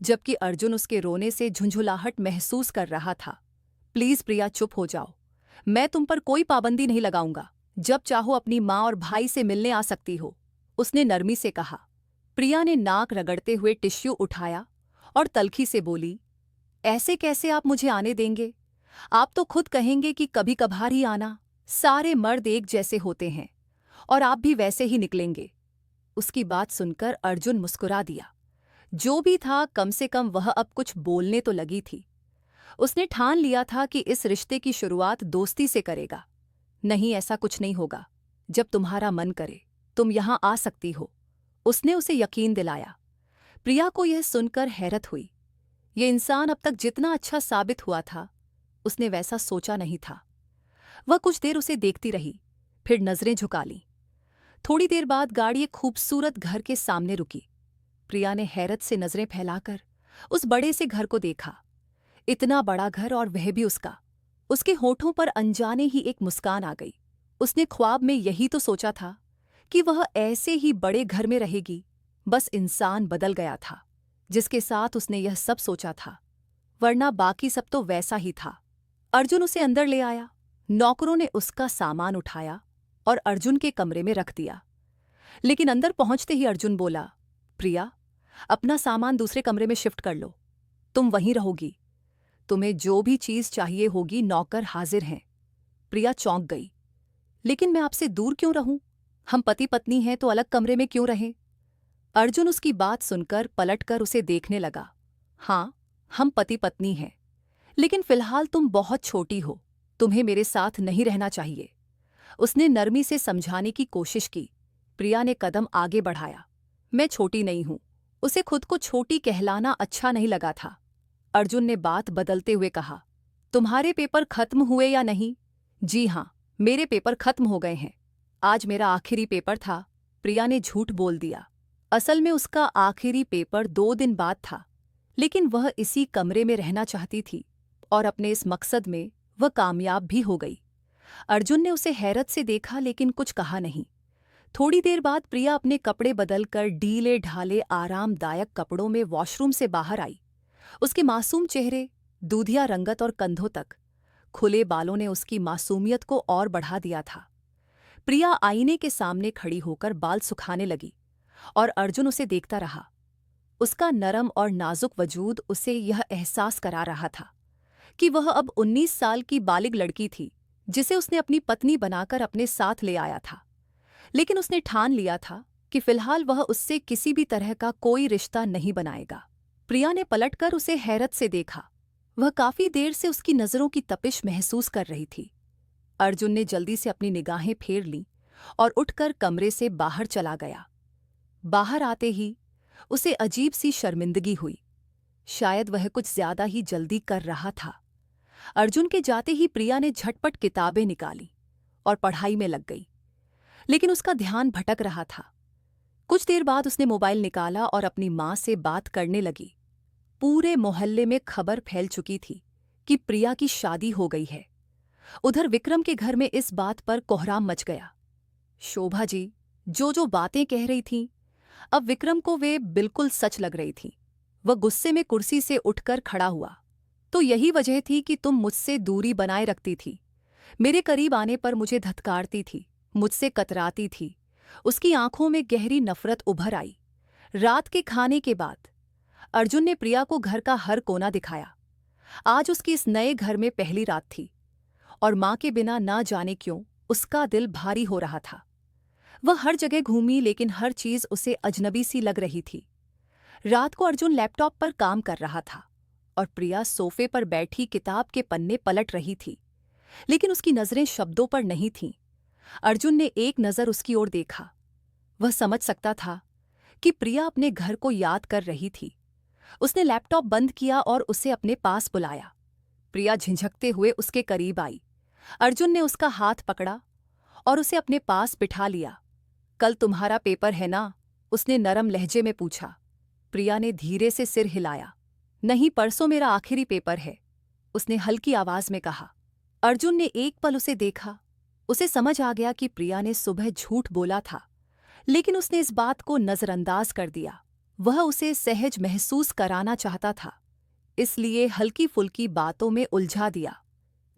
जबकि अर्जुन उसके रोने से झुंझुलाहट महसूस कर रहा था। प्लीज प्रिया, चुप हो जाओ। मैं तुम पर कोई पाबंदी नहीं लगाऊंगा। जब चाहो अपनी माँ और भाई से मिलने आ सकती हो, उसने नरमी से कहा। प्रिया ने नाक रगड़ते हुए टिश्यू उठाया और तल्खी से बोली, ऐसे कैसे आप मुझे आने देंगे? आप तो खुद कहेंगे कि कभी कभार ही आना। सारे मर्द एक जैसे होते हैं और आप भी वैसे ही निकलेंगे। उसकी बात सुनकर अर्जुन मुस्कुरा दिया। जो भी था, कम से कम वह अब कुछ बोलने तो लगी थी। उसने ठान लिया था कि इस रिश्ते की शुरुआत दोस्ती से करेगा। नहीं, ऐसा कुछ नहीं होगा। जब तुम्हारा मन करे तुम यहां आ सकती हो, उसने उसे यकीन दिलाया। प्रिया को यह सुनकर हैरत हुई। ये इंसान अब तक जितना अच्छा साबित हुआ था, उसने वैसा सोचा नहीं था। वह कुछ देर उसे देखती रही, फिर नजरें झुका लीं। थोड़ी देर बाद गाड़ी एक खूबसूरत घर के सामने रुकी। प्रिया ने हैरत से नजरें फैलाकर उस बड़े से घर को देखा। इतना बड़ा घर और वह भी उसका। उसके होठों पर अनजाने ही एक मुस्कान आ गई। उसने ख्वाब में यही तो सोचा था कि वह ऐसे ही बड़े घर में रहेगी। बस इंसान बदल गया था जिसके साथ उसने यह सब सोचा था, वरना बाकी सब तो वैसा ही था। अर्जुन उसे अंदर ले आया। नौकरों ने उसका सामान उठाया और अर्जुन के कमरे में रख दिया। लेकिन अंदर पहुंचते ही अर्जुन बोला, प्रिया, अपना सामान दूसरे कमरे में शिफ्ट कर लो। तुम वहीं रहोगी। तुम्हें जो भी चीज चाहिए होगी, नौकर हाजिर हैं। प्रिया चौंक गई। लेकिन मैं आपसे दूर क्यों रहूं? हम पति पत्नी हैं तो अलग कमरे में क्यों रहें? अर्जुन उसकी बात सुनकर पलटकर उसे देखने लगा। हाँ, हम पति पत्नी हैं, लेकिन फिलहाल तुम बहुत छोटी हो। तुम्हें मेरे साथ नहीं रहना चाहिए। उसने नरमी से समझाने की कोशिश की। प्रिया ने कदम आगे बढ़ाया। मैं छोटी नहीं हूं। उसे खुद को छोटी कहलाना अच्छा नहीं लगा था। अर्जुन ने बात बदलते हुए कहा, तुम्हारे पेपर खत्म हुए या नहीं? जी हाँ, मेरे पेपर खत्म हो गए हैं। आज मेरा आखिरी पेपर था। प्रिया ने झूठ बोल दिया। असल में उसका आखिरी पेपर 2 दिन बाद था, लेकिन वह इसी कमरे में रहना चाहती थी और अपने इस मकसद में वह कामयाब भी हो गई। अर्जुन ने उसे हैरत से देखा लेकिन कुछ कहा नहीं। थोड़ी देर बाद प्रिया अपने कपड़े बदलकर ढीले ढाले आरामदायक कपड़ों में वॉशरूम से बाहर आई। उसके मासूम चेहरे, दूधिया रंगत और कंधों तक खुले बालों ने उसकी मासूमियत को और बढ़ा दिया था। प्रिया आईने के सामने खड़ी होकर बाल सुखाने लगी और अर्जुन उसे देखता रहा। उसका नरम और नाजुक वजूद उसे यह एहसास करा रहा था कि वह अब 19 साल की बालिग लड़की थी जिसे उसने अपनी पत्नी बनाकर अपने साथ ले आया था। लेकिन उसने ठान लिया था कि फिलहाल वह उससे किसी भी तरह का कोई रिश्ता नहीं बनाएगा। प्रिया ने पलटकर उसे हैरत से देखा। वह काफी देर से उसकी नजरों की तपिश महसूस कर रही थी। अर्जुन ने जल्दी से अपनी निगाहें फेर लीं और उठकर कमरे से बाहर चला गया। बाहर आते ही उसे अजीब सी शर्मिंदगी हुई। शायद वह कुछ ज्यादा ही जल्दी कर रहा था। अर्जुन के जाते ही प्रिया ने झटपट किताबें निकाली और पढ़ाई में लग गई, लेकिन उसका ध्यान भटक रहा था। कुछ देर बाद उसने मोबाइल निकाला और अपनी मां से बात करने लगी। पूरे मोहल्ले में खबर फैल चुकी थी कि प्रिया की शादी हो गई है। उधर विक्रम के घर में इस बात पर कोहराम मच गया। शोभा जी जो बातें कह रही थीं, अब विक्रम को वे बिल्कुल सच लग रही थीं। वह गुस्से में कुर्सी से उठकर खड़ा हुआ। तो यही वजह थी कि तुम मुझसे दूरी बनाए रखती थी। मेरे करीब आने पर मुझे धत्कारती थी, मुझसे कतराती थी। उसकी आंखों में गहरी नफरत उभर आई। रात के खाने के बाद अर्जुन ने प्रिया को घर का हर कोना दिखाया। आज उसकी इस नए घर में पहली रात थी और मां के बिना ना जाने क्यों उसका दिल भारी हो रहा था। वह हर जगह घूमी लेकिन हर चीज उसे अजनबी सी लग रही थी। रात को अर्जुन लैपटॉप पर काम कर रहा था और प्रिया सोफे पर बैठी किताब के पन्ने पलट रही थी, लेकिन उसकी नजरें शब्दों पर नहीं थीं। अर्जुन ने एक नज़र उसकी ओर देखा। वह समझ सकता था कि प्रिया अपने घर को याद कर रही थी। उसने लैपटॉप बंद किया और उसे अपने पास बुलाया। प्रिया झिझकते हुए उसके करीब आई। अर्जुन ने उसका हाथ पकड़ा और उसे अपने पास बिठा लिया। कल तुम्हारा पेपर है ना? उसने नरम लहजे में पूछा। प्रिया ने धीरे से सिर हिलाया। नहीं, परसों मेरा आखिरी पेपर है, उसने हल्की आवाज में कहा। अर्जुन ने एक पल उसे देखा। उसे समझ आ गया कि प्रिया ने सुबह झूठ बोला था, लेकिन उसने इस बात को नजरअंदाज कर दिया। वह उसे सहज महसूस कराना चाहता था, इसलिए हल्की फुल्की बातों में उलझा दिया।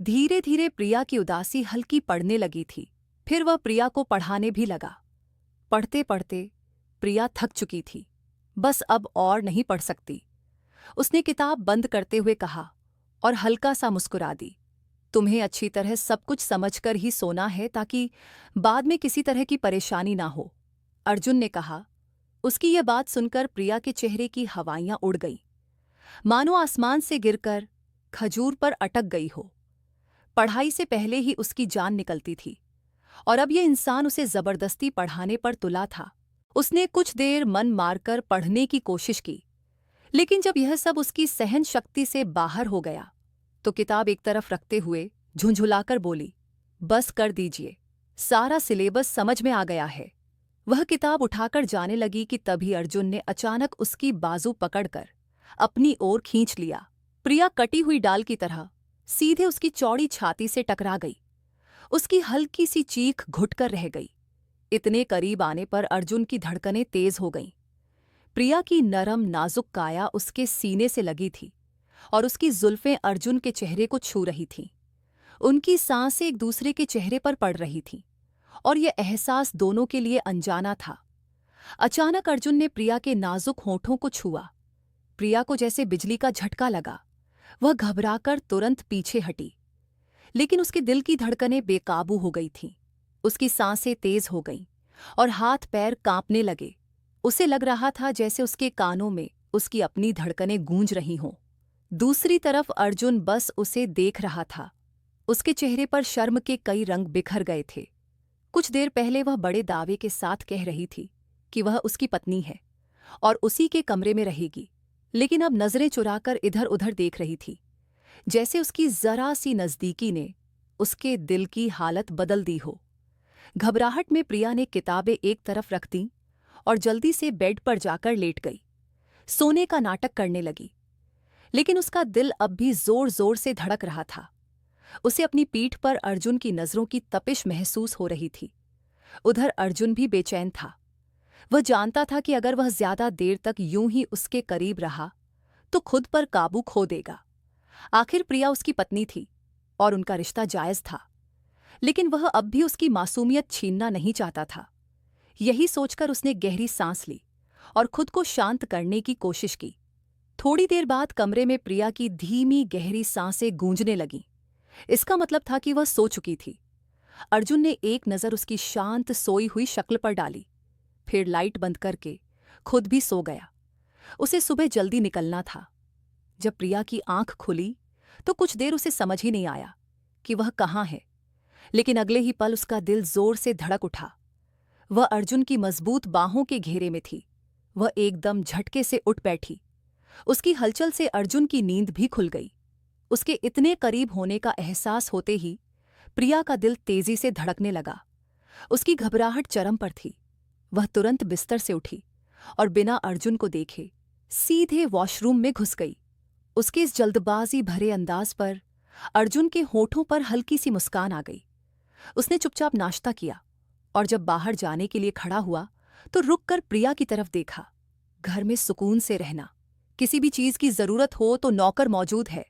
धीरे धीरे प्रिया की उदासी हल्की पड़ने लगी थी। फिर वह प्रिया को पढ़ाने भी लगा। पढ़ते पढ़ते प्रिया थक चुकी थी। बस अब और नहीं पढ़ सकती, उसने किताब बंद करते हुए कहा और हल्का सा मुस्कुरा दी। तुम्हें अच्छी तरह सब कुछ समझकर ही सोना है ताकि बाद में किसी तरह की परेशानी ना हो, अर्जुन ने कहा। उसकी यह बात सुनकर प्रिया के चेहरे की हवाइयां उड़ गईं, मानो आसमान से गिरकर खजूर पर अटक गई हो। पढ़ाई से पहले ही उसकी जान निकलती थी और अब यह इंसान उसे जबरदस्ती पढ़ाने पर तुला था। उसने कुछ देर मन मारकर पढ़ने की कोशिश की, लेकिन जब यह सब उसकी सहन शक्ति से बाहर हो गया तो किताब एक तरफ रखते हुए झुंझुलाकर बोली, बस कर दीजिए, सारा सिलेबस समझ में आ गया है। वह किताब उठाकर जाने लगी कि तभी अर्जुन ने अचानक उसकी बाजू पकड़कर अपनी ओर खींच लिया। प्रिया कटी हुई डाल की तरह सीधे उसकी चौड़ी छाती से टकरा गई। उसकी हल्की सी चीख घुटकर रह गई। इतने करीब आने पर अर्जुन की धड़कनें तेज हो गईं। प्रिया की नरम नाजुक काया उसके सीने से लगी थी और उसकी जुल्फें अर्जुन के चेहरे को छू रही थीं। उनकी सांसें एक दूसरे के चेहरे पर पड़ रही थीं और यह एहसास दोनों के लिए अनजाना था। अचानक अर्जुन ने प्रिया के नाजुक होठों को छुआ। प्रिया को जैसे बिजली का झटका लगा। वह घबराकर तुरंत पीछे हटी, लेकिन उसके दिल की धड़कनें बेकाबू हो गई थीं। उसकी सांसें तेज हो गईं और हाथ पैर कांपने लगे। उसे लग रहा था जैसे उसके कानों में उसकी अपनी धड़कनें गूंज रही हों। दूसरी तरफ अर्जुन बस उसे देख रहा था। उसके चेहरे पर शर्म के कई रंग बिखर गए थे। कुछ देर पहले वह बड़े दावे के साथ कह रही थी कि वह उसकी पत्नी है, और उसी के कमरे में रहेगी, लेकिन अब नजरें चुराकर इधर उधर देख रही थी, जैसे उसकी जरा सी नजदीकी ने उसके दिल की हालत बदल दी हो। घबराहट में प्रिया ने किताबें एक तरफ रख दी और जल्दी से बेड पर जाकर लेट गई। सोने का नाटक करने लगी, लेकिन उसका दिल अब भी जोर जोर से धड़क रहा था। उसे अपनी पीठ पर अर्जुन की नजरों की तपिश महसूस हो रही थी। उधर अर्जुन भी बेचैन था। वह जानता था कि अगर वह ज्यादा देर तक यूं ही उसके करीब रहा तो खुद पर काबू खो देगा। आखिर प्रिया उसकी पत्नी थी और उनका रिश्ता जायज था, लेकिन वह अब भी उसकी मासूमियत छीनना नहीं चाहता था। यही सोचकर उसने गहरी सांस ली और खुद को शांत करने की कोशिश की। थोड़ी देर बाद कमरे में प्रिया की धीमी गहरी सांसें गूंजने लगीं। इसका मतलब था कि वह सो चुकी थी। अर्जुन ने एक नज़र उसकी शांत सोई हुई शक्ल पर डाली, फिर लाइट बंद करके खुद भी सो गया। उसे सुबह जल्दी निकलना था। जब प्रिया की आंख खुली तो कुछ देर उसे समझ ही नहीं आया कि वह कहाँ है, लेकिन अगले ही पल उसका दिल जोर से धड़क उठा। वह अर्जुन की मजबूत बाहों के घेरे में थी। वह एकदम झटके से उठ बैठी। उसकी हलचल से अर्जुन की नींद भी खुल गई। उसके इतने करीब होने का एहसास होते ही प्रिया का दिल तेजी से धड़कने लगा। उसकी घबराहट चरम पर थी। वह तुरंत बिस्तर से उठी और बिना अर्जुन को देखे सीधे वॉशरूम में घुस गई। उसके इस जल्दबाजी भरे अंदाज पर अर्जुन के होठों पर हल्की सी मुस्कान आ गई। उसने चुपचाप नाश्ता किया और जब बाहर जाने के लिए खड़ा हुआ तो रुककर प्रिया की तरफ देखा। घर में सुकून से रहना, किसी भी चीज की जरूरत हो तो नौकर मौजूद है,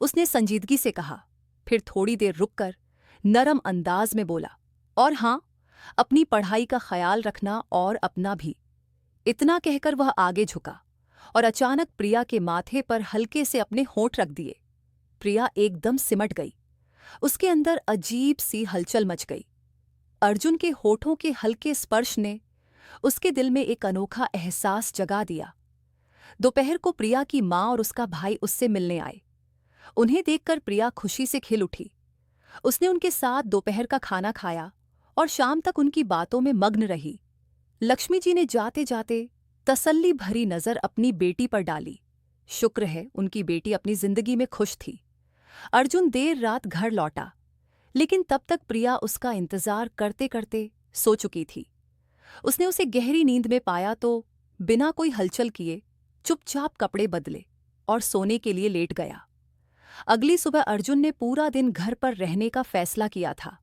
उसने संजीदगी से कहा। फिर थोड़ी देर रुककर नरम अंदाज में बोला, और हां, अपनी पढ़ाई का ख्याल रखना और अपना भी। इतना कहकर वह आगे झुका और अचानक प्रिया के माथे पर हल्के से अपने होंठ रख दिए। प्रिया एकदम सिमट गई। उसके अंदर अजीब सी हलचल मच गई। अर्जुन के होठों के हल्के स्पर्श ने उसके दिल में एक अनोखा एहसास जगा दिया। दोपहर को प्रिया की माँ और उसका भाई उससे मिलने आए। उन्हें देखकर प्रिया खुशी से खिल उठी। उसने उनके साथ दोपहर का खाना खाया और शाम तक उनकी बातों में मग्न रही। लक्ष्मी जी ने जाते जाते तसल्ली भरी नजर अपनी बेटी पर डाली। शुक्र है उनकी बेटी अपनी जिंदगी में खुश थी। अर्जुन देर रात घर लौटा, लेकिन तब तक प्रिया उसका इंतजार करते करते सो चुकी थी। उसने उसे गहरी नींद में पाया तो बिना कोई हलचल किए चुपचाप कपड़े बदले और सोने के लिए लेट गया। अगली सुबह अर्जुन ने पूरा दिन घर पर रहने का फैसला किया था,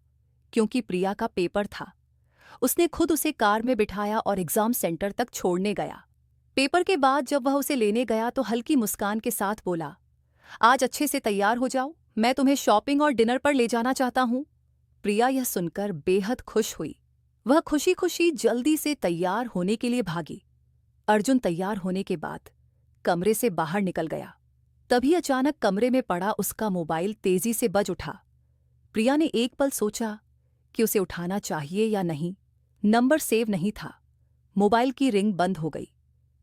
क्योंकि प्रिया का पेपर था। उसने खुद उसे कार में बिठाया और एग्जाम सेंटर तक छोड़ने गया। पेपर के बाद जब वह उसे लेने गया तो हल्की मुस्कान के साथ बोला, आज अच्छे से तैयार हो जाओ, मैं तुम्हें शॉपिंग और डिनर पर ले जाना चाहता हूँ। प्रिया यह सुनकर बेहद खुश हुई। वह खुशी खुशी जल्दी से तैयार होने के लिए भागी। अर्जुन तैयार होने के बाद कमरे से बाहर निकल गया। तभी अचानक कमरे में पड़ा उसका मोबाइल तेजी से बज उठा। प्रिया ने एक पल सोचा कि उसे उठाना चाहिए या नहीं। नंबर सेव नहीं था। मोबाइल की रिंग बंद हो गई,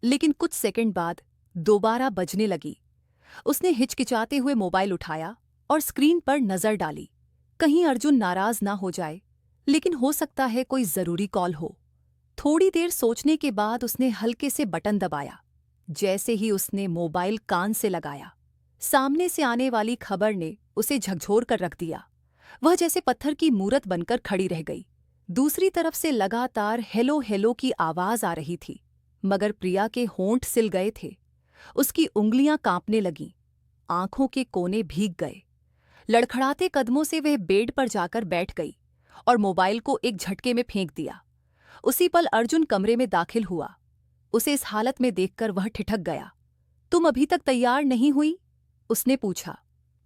लेकिन कुछ सेकंड बाद दोबारा बजने लगी। उसने हिचकिचाते हुए मोबाइल उठाया और स्क्रीन पर नजर डाली। कहीं अर्जुन नाराज ना हो जाए, लेकिन हो सकता है कोई जरूरी कॉल हो। थोड़ी देर सोचने के बाद उसने हल्के से बटन दबाया। जैसे ही उसने मोबाइल कान से लगाया, सामने से आने वाली खबर ने उसे झकझोर कर रख दिया। वह जैसे पत्थर की मूरत बनकर खड़ी रह गई। दूसरी तरफ से लगातार हेलो हेलो की आवाज आ रही थी, मगर प्रिया के होंठ सिल गए थे। उसकी उंगलियां कांपने लगीं, आंखों के कोने भीग गए। लड़खड़ाते कदमों से वह बेड पर जाकर बैठ गई और मोबाइल को एक झटके में फेंक दिया। उसी पल अर्जुन कमरे में दाखिल हुआ। उसे इस हालत में देखकर वह ठिठक गया। तुम अभी तक तैयार नहीं हुई? उसने पूछा।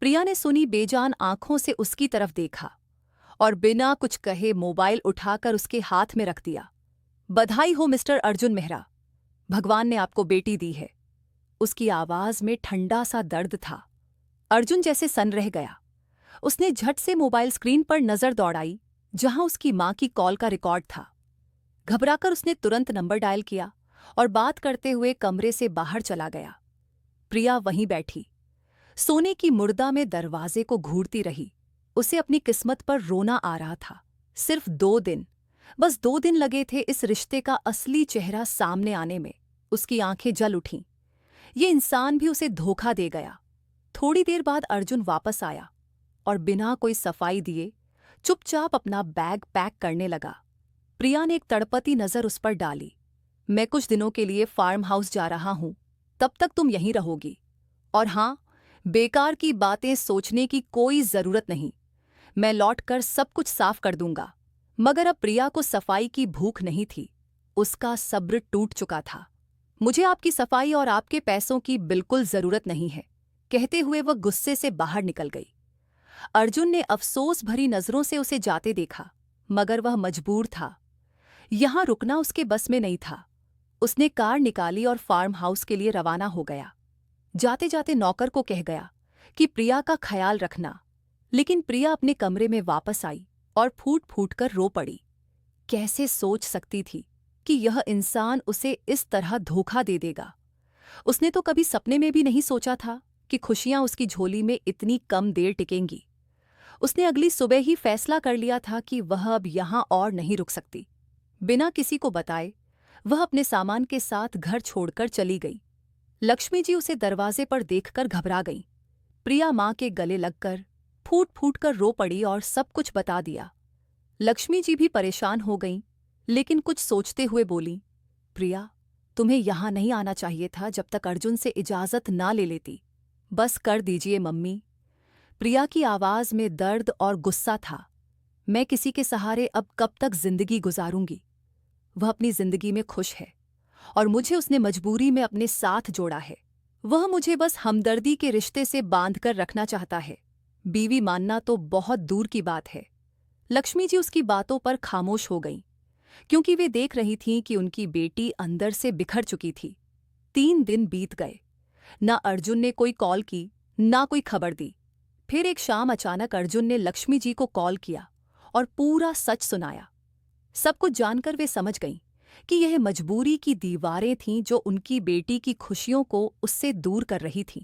प्रिया ने सुनी बेजान आंखों से उसकी तरफ देखा और बिना कुछ कहे मोबाइल उठाकर उसके हाथ में रख दिया। बधाई हो मिस्टर अर्जुन मेहरा, भगवान ने आपको बेटी दी है। उसकी आवाज में ठंडा सा दर्द था। अर्जुन जैसे सन रह गया। उसने झट से मोबाइल स्क्रीन पर नजर दौड़ाई, जहां उसकी मां की कॉल का रिकॉर्ड था। घबराकर उसने तुरंत नंबर डायल किया और बात करते हुए कमरे से बाहर चला गया। प्रिया वहीं बैठी सोने की मुर्दा में दरवाजे को घूरती रही। उसे अपनी किस्मत पर रोना आ रहा था। सिर्फ 2 दिन, बस 2 दिन लगे थे इस रिश्ते का असली चेहरा सामने आने में। उसकी आंखें जल उठीं। ये इंसान भी उसे धोखा दे गया। थोड़ी देर बाद अर्जुन वापस आया और बिना कोई सफाई दिए चुपचाप अपना बैग पैक करने लगा। प्रिया ने एक तड़पती नजर उस पर डाली। मैं कुछ दिनों के लिए फार्म हाउस जा रहा हूं, तब तक तुम यहीं रहोगी। और हाँ, बेकार की बातें सोचने की कोई जरूरत नहीं। मैं लौटकर सब कुछ साफ कर दूंगा। मगर अब प्रिया को सफाई की भूख नहीं थी। उसका सब्र टूट चुका था। मुझे आपकी सफाई और आपके पैसों की बिल्कुल जरूरत नहीं है, कहते हुए वह गुस्से से बाहर निकल गई। अर्जुन ने अफसोस भरी नजरों से उसे जाते देखा, मगर वह मजबूर था। यहां रुकना उसके बस में नहीं था। उसने कार निकाली और फार्म हाउस के लिए रवाना हो गया। जाते जाते नौकर को कह गया कि प्रिया का ख्याल रखना। लेकिन प्रिया अपने कमरे में वापस आई और फूट फूट कर रो पड़ी। कैसे सोच सकती थी कि यह इंसान उसे इस तरह धोखा दे देगा। उसने तो कभी सपने में भी नहीं सोचा था कि खुशियां उसकी झोली में इतनी कम देर टिकेंगी। उसने अगली सुबह ही फैसला कर लिया था कि वह अब यहां और नहीं रुक सकती। बिना किसी को बताए वह अपने सामान के साथ घर छोड़कर चली गई। लक्ष्मी जी उसे दरवाजे पर देखकर घबरा गईं। प्रिया मां के गले लगकर फूट फूट कर रो पड़ी और सब कुछ बता दिया। लक्ष्मी जी भी परेशान हो गईं, लेकिन कुछ सोचते हुए बोलीं, प्रिया, तुम्हें यहां नहीं आना चाहिए था जब तक अर्जुन से इजाजत ना ले लेती। बस कर दीजिए मम्मी। प्रिया की आवाज में दर्द और गुस्सा था। मैं किसी के सहारे अब कब तक जिंदगी गुजारूंगी। वह अपनी जिंदगी में खुश है और मुझे उसने मजबूरी में अपने साथ जोड़ा है। वह मुझे बस हमदर्दी के रिश्ते से बांधकर रखना चाहता है। बीवी मानना तो बहुत दूर की बात है। लक्ष्मी जी उसकी बातों पर खामोश हो गईं, क्योंकि वे देख रही थीं कि उनकी बेटी अंदर से बिखर चुकी थी। 3 दिन बीत गए। न अर्जुन ने कोई कॉल की, ना कोई खबर दी। फिर एक शाम अचानक अर्जुन ने लक्ष्मी जी को कॉल किया और पूरा सच सुनाया। सब कुछ जानकर वे समझ गईं कि यह मजबूरी की दीवारें थीं जो उनकी बेटी की खुशियों को उससे दूर कर रही थीं।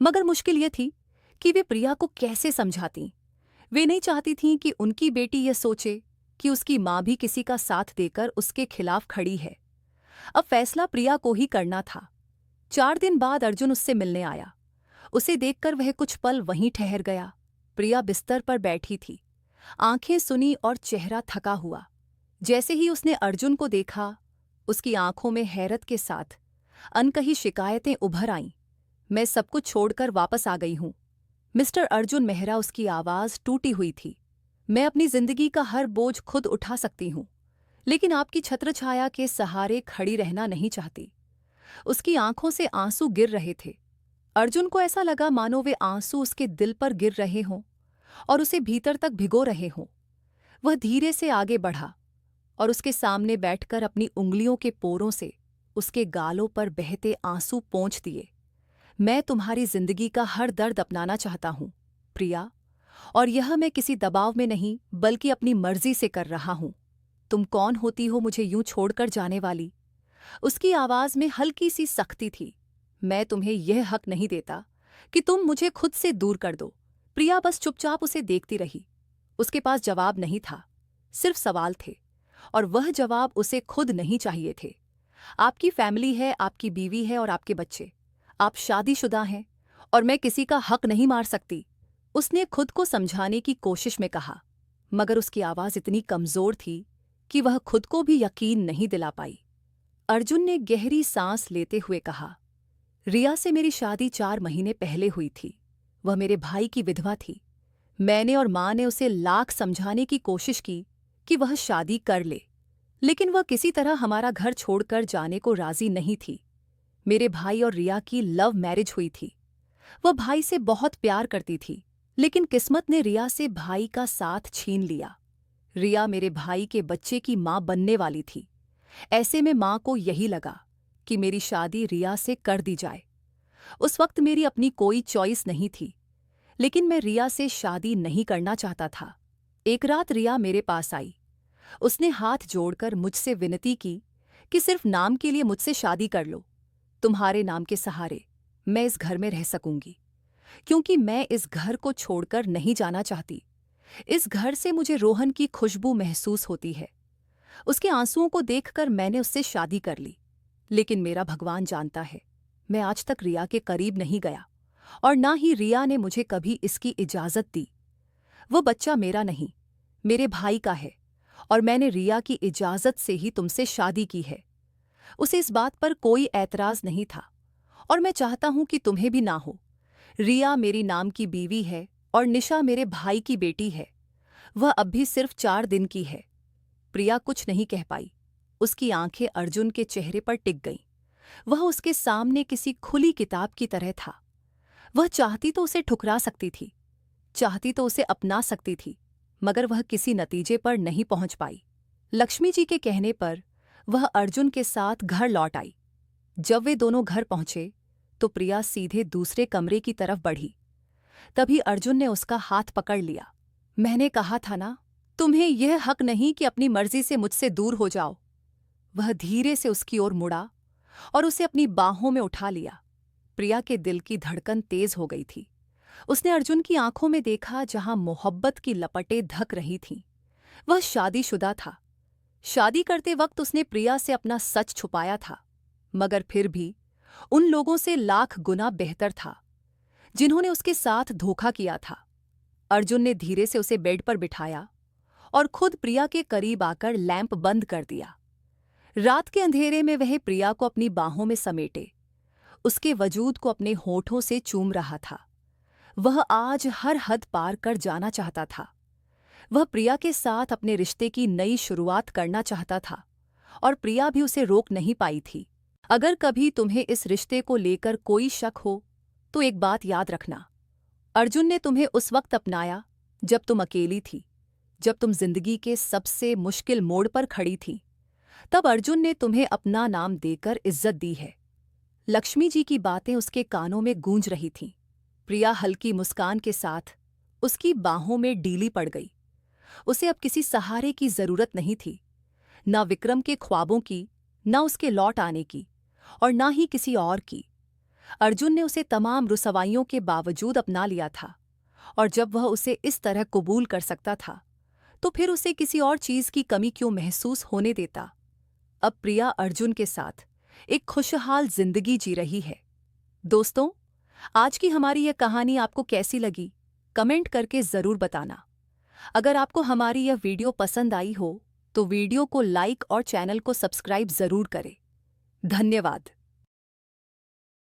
मगर मुश्किल यह थी कि वे प्रिया को कैसे समझातीं। वे नहीं चाहती थीं कि उनकी बेटी यह सोचे कि उसकी मां भी किसी का साथ देकर उसके खिलाफ खड़ी है। अब फैसला प्रिया को ही करना था। 4 दिन बाद अर्जुन उससे मिलने आया। उसे देखकर वह कुछ पल वहीं ठहर गया। प्रिया बिस्तर पर बैठी थी, आंखें सुनी और चेहरा थका हुआ। जैसे ही उसने अर्जुन को देखा, उसकी आंखों में हैरत के साथ अनकही शिकायतें उभर आईं। मैं सब कुछ छोड़कर वापस आ गई हूं। मिस्टर अर्जुन मेहरा, उसकी आवाज टूटी हुई थी। मैं अपनी जिंदगी का हर बोझ खुद उठा सकती हूं, लेकिन आपकी छत्रछाया के सहारे खड़ी रहना नहीं चाहती। उसकी आंखों से आंसू गिर रहे थे। अर्जुन को ऐसा लगा मानो वे आंसू उसके दिल पर गिर रहे हों और उसे भीतर तक भिगो रहे हों। वह धीरे से आगे बढ़ा और उसके सामने बैठकर अपनी उंगलियों के पोरों से उसके गालों पर बहते आंसू पोंछ दिए। मैं तुम्हारी जिंदगी का हर दर्द अपनाना चाहता हूं, प्रिया, और यह मैं किसी दबाव में नहीं बल्कि अपनी मर्जी से कर रहा हूं। तुम कौन होती हो मुझे यूं छोड़कर जाने वाली? उसकी आवाज में हल्की सी सख्ती थी। मैं तुम्हें यह हक नहीं देता कि तुम मुझे खुद से दूर कर दो। प्रिया बस चुपचाप उसे देखती रही। उसके पास जवाब नहीं था, सिर्फ सवाल थे, और वह जवाब उसे खुद नहीं चाहिए थे। आपकी फैमिली है, आपकी बीवी है और आपके बच्चे। आप शादीशुदा हैं और मैं किसी का हक नहीं मार सकती, उसने खुद को समझाने की कोशिश में कहा। मगर उसकी आवाज इतनी कमजोर थी कि वह खुद को भी यकीन नहीं दिला पाई। अर्जुन ने गहरी सांस लेते हुए कहा, रिया से मेरी शादी 4 महीने पहले हुई थी। वह मेरे भाई की विधवा थी। मैंने और मां ने उसे लाख समझाने की कोशिश की कि वह शादी कर ले, लेकिन वह किसी तरह हमारा घर छोड़कर जाने को राजी नहीं थी। मेरे भाई और रिया की लव मैरिज हुई थी। वह भाई से बहुत प्यार करती थी, लेकिन किस्मत ने रिया से भाई का साथ छीन लिया। रिया मेरे भाई के बच्चे की मां बनने वाली थी। ऐसे में मां को यही लगा कि मेरी शादी रिया से कर दी जाए। उस वक्त मेरी अपनी कोई चॉइस नहीं थी, लेकिन मैं रिया से शादी नहीं करना चाहता था। एक रात रिया मेरे पास आई। उसने हाथ जोड़कर मुझसे विनती की कि सिर्फ नाम के लिए मुझसे शादी कर लो। तुम्हारे नाम के सहारे मैं इस घर में रह सकूंगी, क्योंकि मैं इस घर को छोड़कर नहीं जाना चाहती। इस घर से मुझे रोहन की खुशबू महसूस होती है। उसके आंसुओं को देखकर मैंने उससे शादी कर ली। लेकिन मेरा भगवान जानता है, मैं आज तक रिया के करीब नहीं गया और ना ही रिया ने मुझे कभी इसकी इजाज़त दी। वो बच्चा मेरा नहीं, मेरे भाई का है और मैंने रिया की इजाज़त से ही तुमसे शादी की है। उसे इस बात पर कोई ऐतराज़ नहीं था और मैं चाहता हूं कि तुम्हें भी ना हो। रिया मेरी नाम की बीवी है और निशा मेरे भाई की बेटी है। वह अब भी सिर्फ 4 दिन की है। प्रिया कुछ नहीं कह पाई। उसकी आंखें अर्जुन के चेहरे पर टिक गईं। वह उसके सामने किसी खुली किताब की तरह था। वह चाहती तो उसे ठुकरा सकती थी, चाहती तो उसे अपना सकती थी, मगर वह किसी नतीजे पर नहीं पहुंच पाई। लक्ष्मी जी के कहने पर वह अर्जुन के साथ घर लौट आई। जब वे दोनों घर पहुंचे तो प्रिया सीधे दूसरे कमरे की तरफ बढ़ी। तभी अर्जुन ने उसका हाथ पकड़ लिया। मैंने कहा था ना, तुम्हें यह हक नहीं कि अपनी मर्जी से मुझसे दूर हो जाओ। वह धीरे से उसकी ओर मुड़ा और उसे अपनी बाहों में उठा लिया। प्रिया के दिल की धड़कन तेज हो गई थी। उसने अर्जुन की आंखों में देखा जहां मोहब्बत की लपटें ढक रही थीं। वह शादीशुदा था। शादी करते वक्त उसने प्रिया से अपना सच छुपाया था, मगर फिर भी उन लोगों से लाख गुना बेहतर था जिन्होंने उसके साथ धोखा किया था। अर्जुन ने धीरे से उसे बेड पर बिठाया और खुद प्रिया के करीब आकर लैंप बंद कर दिया। रात के अंधेरे में वह प्रिया को अपनी बाहों में समेटे, उसके वजूद को अपने होठों से चूम रहा था। वह आज हर हद पार कर जाना चाहता था। वह प्रिया के साथ अपने रिश्ते की नई शुरुआत करना चाहता था और प्रिया भी उसे रोक नहीं पाई थी। अगर कभी तुम्हें इस रिश्ते को लेकर कोई शक हो तो एक बात याद रखना, अर्जुन ने तुम्हें उस वक्त अपनाया जब तुम अकेली थी, जब तुम जिंदगी के सबसे मुश्किल मोड़ पर खड़ी थी। तब अर्जुन ने तुम्हें अपना नाम देकर इज्जत दी है। लक्ष्मी जी की बातें उसके कानों में गूंज रही थीं। प्रिया हल्की मुस्कान के साथ उसकी बाहों में डीली पड़ गई। उसे अब किसी सहारे की जरूरत नहीं थी, ना विक्रम के ख्वाबों की, ना उसके लौट आने की और ना ही किसी और की। अर्जुन ने उसे तमाम रुसवाइयों के बावजूद अपना लिया था और जब वह उसे इस तरह कबूल कर सकता था तो फिर उसे किसी और चीज की कमी क्यों महसूस होने देता। अब प्रिया अर्जुन के साथ एक खुशहाल जिंदगी जी रही है। दोस्तों, आज की हमारी यह कहानी आपको कैसी लगी, कमेंट करके जरूर बताना। अगर आपको हमारी यह वीडियो पसंद आई हो तो वीडियो को लाइक और चैनल को सब्सक्राइब जरूर करें। धन्यवाद।